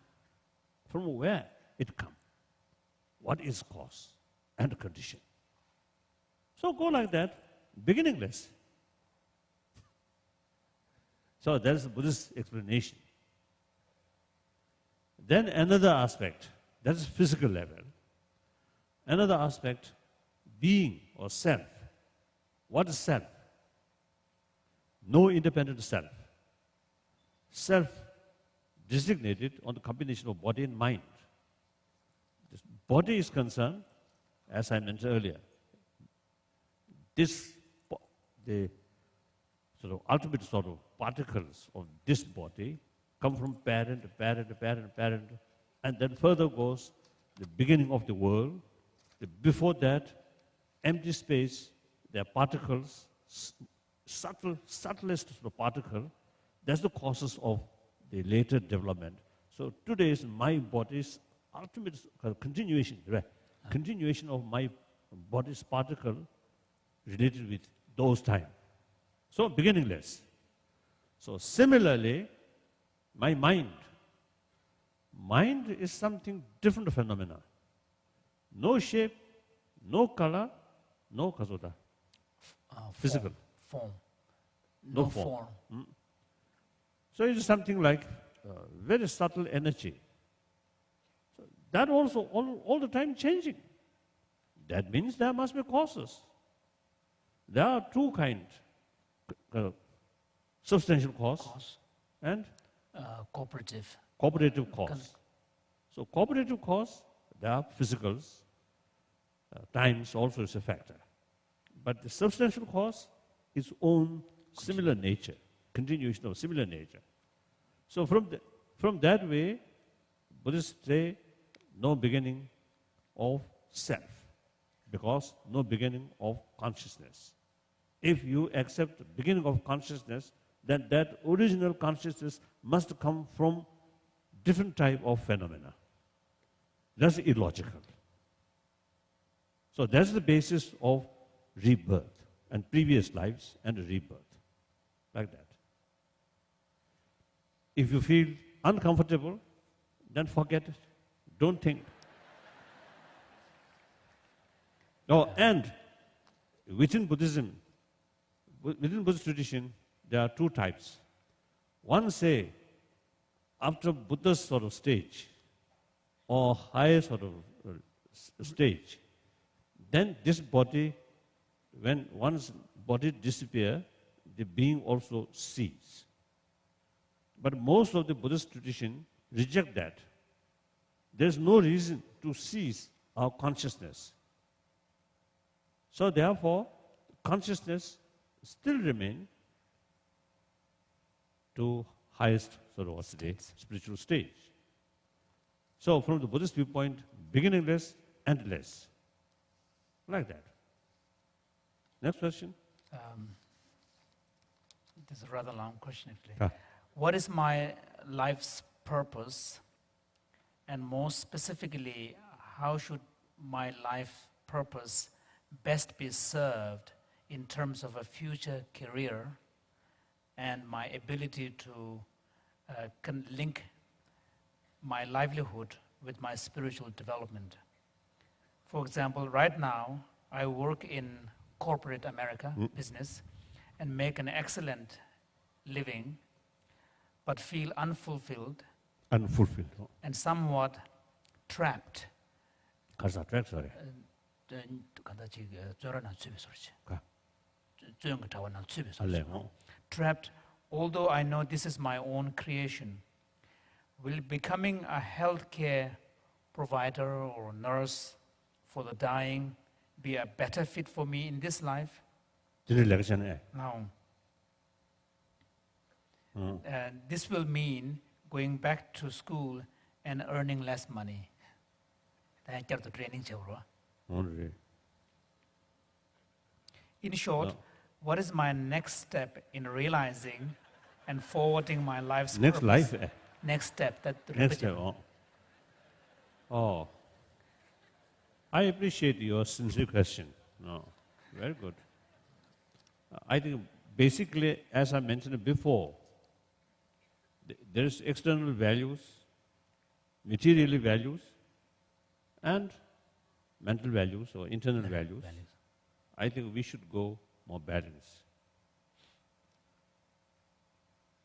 From where it come? What is cause and condition? So go like that, beginningless. So that's the Buddhist explanation. Then another aspect, that is physical level. Another aspect, being or self. What is self? No independent self. Self designated on the combination of body and mind. This body is concerned, as I mentioned earlier, the sort of ultimate sort of particles of this body come from parent, and then further goes the beginning of the world. Before that, empty space, there are particles, subtlest of the particle. That's the causes of the later development. So today's my body's ultimate continuation, right? Continuation of my body's particle related with those time. So beginningless. So similarly, my mind is something different phenomena. No shape, no color, no kasota. Physical. Form. No No form. form. So it is something like very subtle energy. So that also all the time changing. That means there must be causes. There are two kinds. Substantial cause and Cooperative. cooperative cause. So cooperative cause, there are physicals. Times also is a factor. But the substantial cause is own similar nature, continuation of similar nature. So from that way, Buddhists say no beginning of self, because no beginning of consciousness. If you accept the beginning of consciousness, then that original consciousness must come from different type of phenomena. That's illogical. So that's the basis of rebirth and previous lives and rebirth, like that. If you feel uncomfortable, then forget it. Don't think. Oh, and within Buddhism, within Buddhist tradition, there are two types. One say, after Buddha's sort of stage, or higher sort of stage, then this body, when one's body disappears, the being also ceases. But most of the Buddhist tradition reject that. There's no reason to cease our consciousness. So therefore, consciousness still remain to highest sort of spiritual stage. So from the Buddhist viewpoint, beginningless, endless. Like that. Next question. This is a rather long question, actually. Ah. What is my life's purpose? And more specifically, how should my life purpose best be served in terms of a future career and my ability to link my livelihood with my spiritual development? For example, right now, I work in corporate America business and make an excellent living, but feel unfulfilled Unfulfilled. and somewhat trapped. Kasa track, sorry. Trapped, although I know this is my own creation. Will becoming a healthcare provider or nurse for the dying be a better fit for me in this life? No. And this will mean going back to school and earning less money. In short, what is my next step in realizing and forwarding my life's Next purpose? life. Next step. Next step. Oh. I appreciate your sincere question. No, very good. I think basically, as I mentioned before, there is external values, material values, and mental values or internal values. I think we should go more balanced.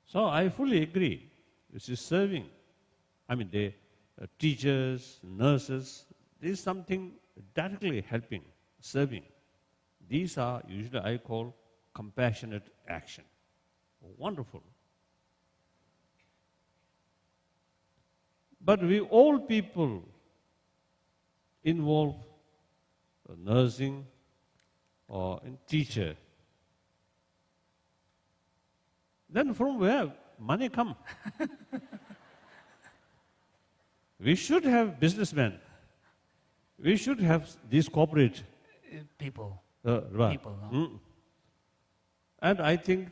So I fully agree. This is serving. I mean, the teachers, nurses, there is something directly helping, serving. These are usually I call compassionate action. Wonderful. But we all people involved in nursing or in teacher, then from where money come? We should have businessmen we should have these corporate people. right. People, no? And I think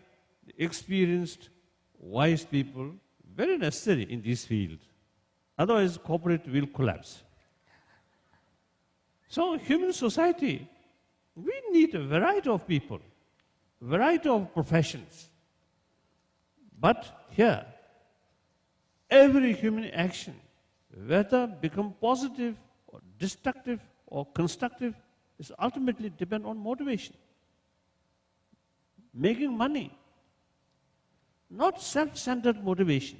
experienced, wise people, very necessary in this field. Otherwise, corporate will collapse. So, human society, we need a variety of people, variety of professions. But here, every human action, whether become positive or destructive or constructive, is ultimately depend on motivation. Making money, not self-centered motivation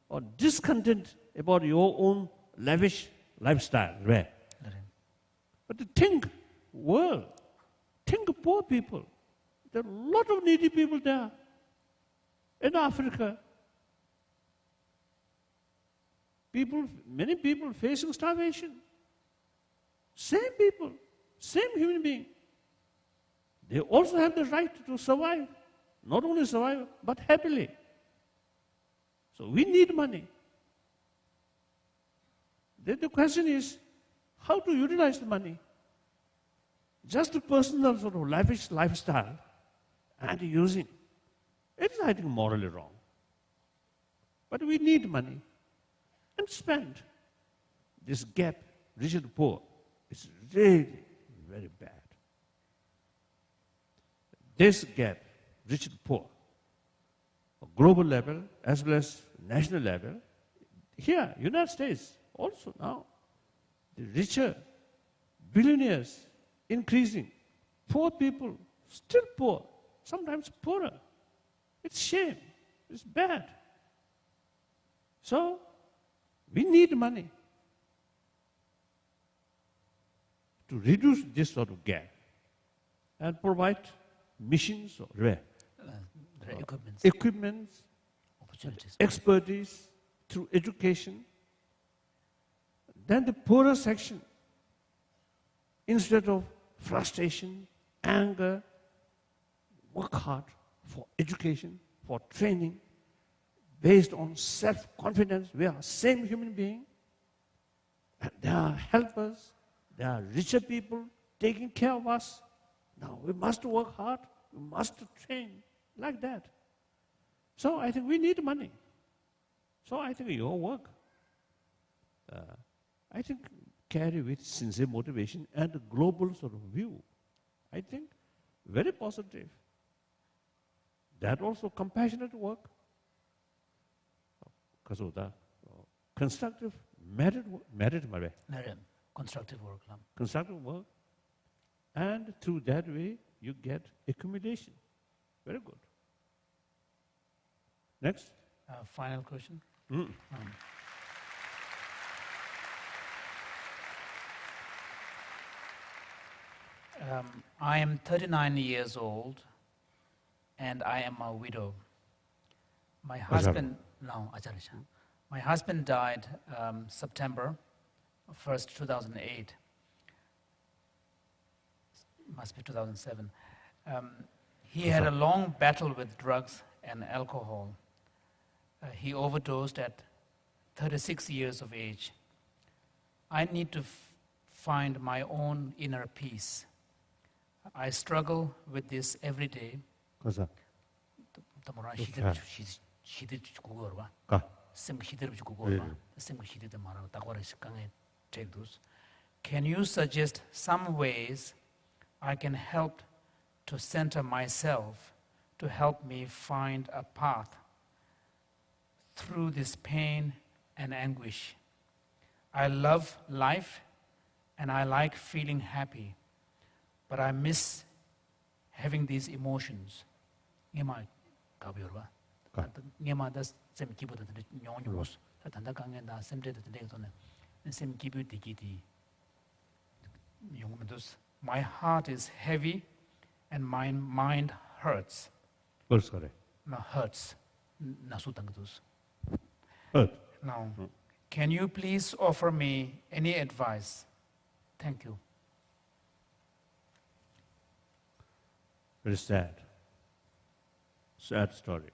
or discontent about your own lavish lifestyle. Right? But to think world, think poor people. There are a lot of needy people there. In Africa, many people facing starvation. Same people, same human being. They also have the right to survive. Not only survive, but happily. So we need money. Then the question is, how to utilize the money? Just a personal sort of lavish lifestyle and using. It is, I think, morally wrong. But we need money and spend. This gap, rich and poor, is really very bad. This gap, rich and poor, global level as well as national level, here, United States, also now, the richer, billionaires increasing, poor people still poor, sometimes poorer. It's shame, it's bad. So, we need money to reduce this sort of gap and provide missions or equipments, Opportunities. expertise through education. Then the poorer section, instead of frustration, anger, work hard for education, for training, based on self-confidence. We are same human being. And there are helpers, there are richer people taking care of us. Now we must work hard, we must train like that. So I think we need money. So I think your work, I think, carry with sincere motivation and a global sort of view. I think very positive. That also compassionate work. Because of the constructive, merit, Constructive work. constructive work. And through that way, you get accumulation. Very good. Next. Final question. I am 39 years old and I am a widow. My husband, my husband died September 1st, 2008. Must be 2007. He had a long battle with drugs and alcohol. He overdosed at 36 years of age. I need to find my own inner peace. I struggle with this every day. Can you suggest some ways I can help to center myself to help me find a path through this pain and anguish? I love life and I like feeling happy, but I miss having these emotions. My heart is heavy and my mind hurts. Hurts. Hurt. Now, can you please offer me any advice? Thank you. Very sad. Sad story.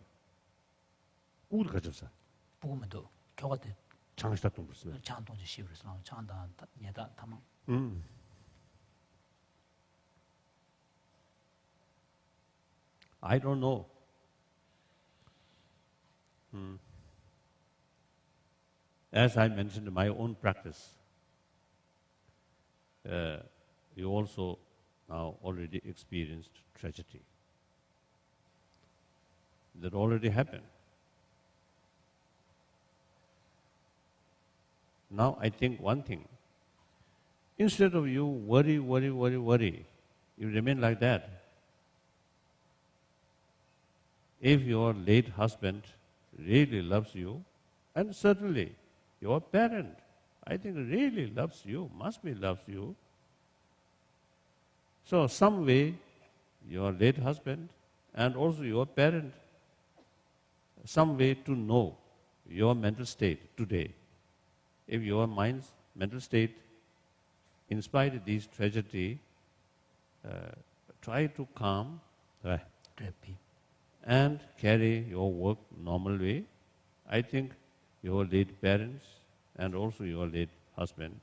장시다 좀 무슨. 장동지 시브르스나 장다 예다 타망. I don't know. As I mentioned in my own practice, you also now already experienced tragedy. That already happened. Now I think one thing, instead of you worry, you remain like that. If your late husband really loves you, and certainly your parent, I think really loves you, must be loves you. So some way, your late husband and also your parent, some way to know your mental state today. If your mind's mental state, in spite of this tragedy, try to calm and carry your work normal way, I think your late parents and also your late husband,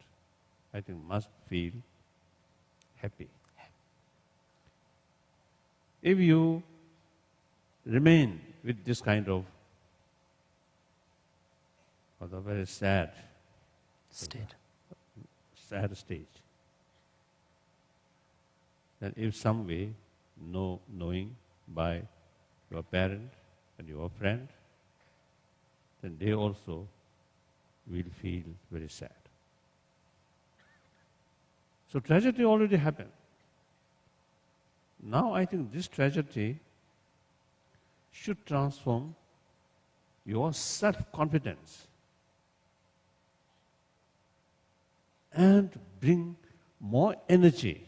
I think must feel happy. If you remain with this kind of a very sad state, then if some way knowing by your parent and your friend, then they also will feel very sad. So tragedy already happened. Now I think this tragedy should transform your self-confidence and bring more energy.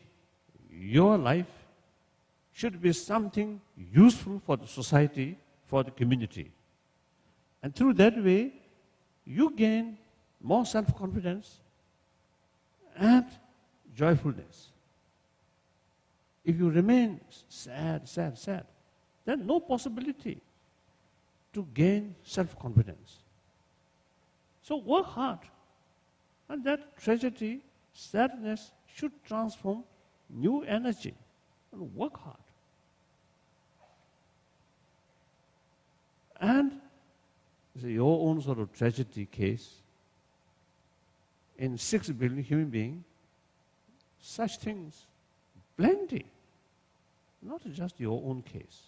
Your life should be something useful for the society, for the community. And through that way, you gain more self-confidence and joyfulness. If you remain sad, then no possibility to gain self-confidence. So work hard. And that tragedy, sadness should transform new energy. And work hard. And your own sort of tragedy case, in 6 billion human beings, such things, plenty. Not just your own case.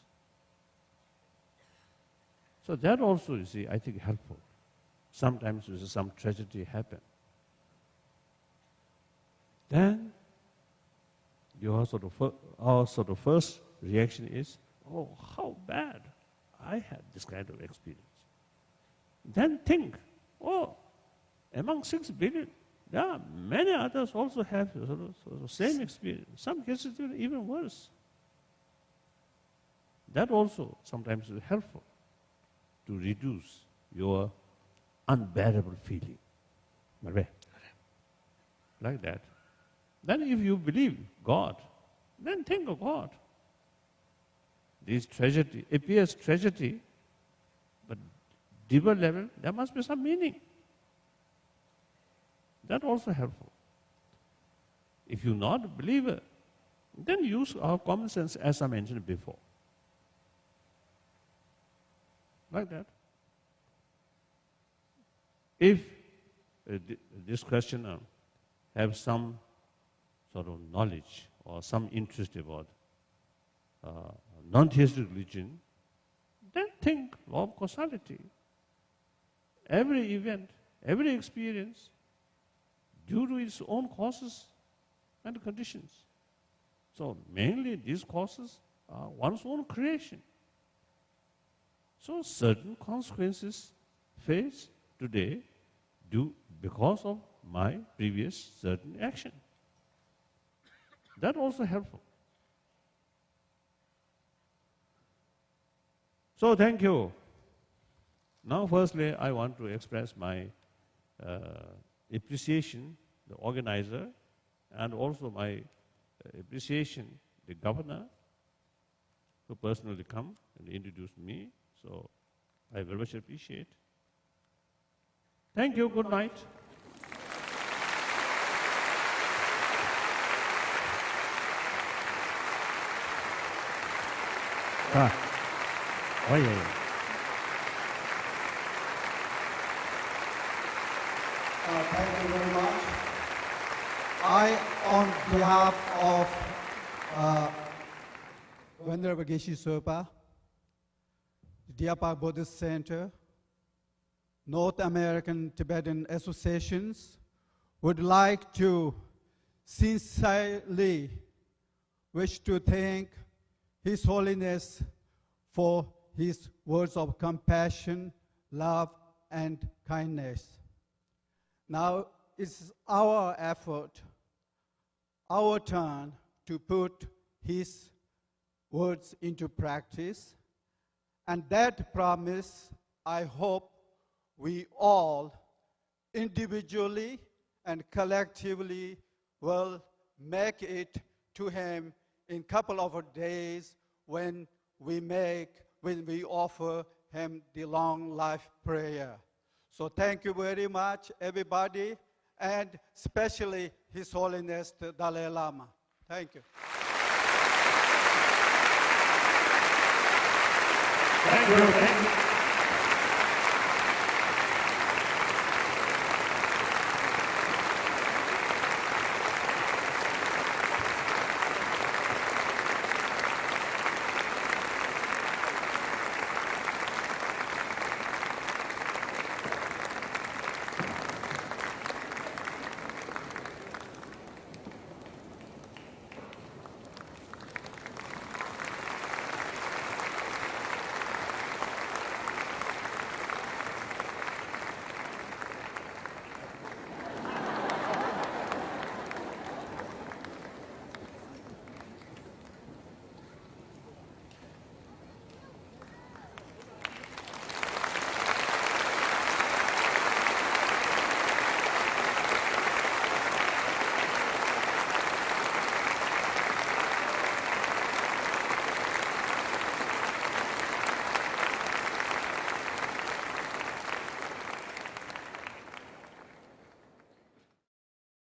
So that also, you see, I think helpful. Sometimes some tragedy happen. Then our sort of first reaction is, oh, how bad I had this kind of experience. Then think, oh, among 6 billion, there are many others also have sort of same experience. Some cases even worse. That also sometimes is helpful to reduce your unbearable feeling. Like that. Then if you believe God, then think of God. This tragedy appears tragedy, but deeper level, there must be some meaning. That also helpful. If you're not a believer, then use our common sense as I mentioned before. Like that. If this questioner have some sort of knowledge or some interest about non-theistic religion, then think law of causality. Every event, every experience, due to its own causes and conditions. So mainly these causes are one's own creation. So certain consequences faced today due because of my previous certain action. That also helpful. So thank you. Now firstly, I want to express my appreciation, the organizer, and also my appreciation, the governor, who personally come and introduced me. So I very much appreciate. Thank you. Good night. Oh, yeah. Thank you very much. I, on behalf of Venerable Geshe Sopa, Deer Park Buddhist Center, North American Tibetan Associations, would like to sincerely wish to thank His Holiness for his words of compassion, love, and kindness. Now it's our effort, our turn to put his words into practice. And that promise, I hope we all individually and collectively will make it to him in a couple of days when we offer him the long life prayer. So thank you very much, everybody, and especially His Holiness the Dalai Lama. Thank you. Thank you.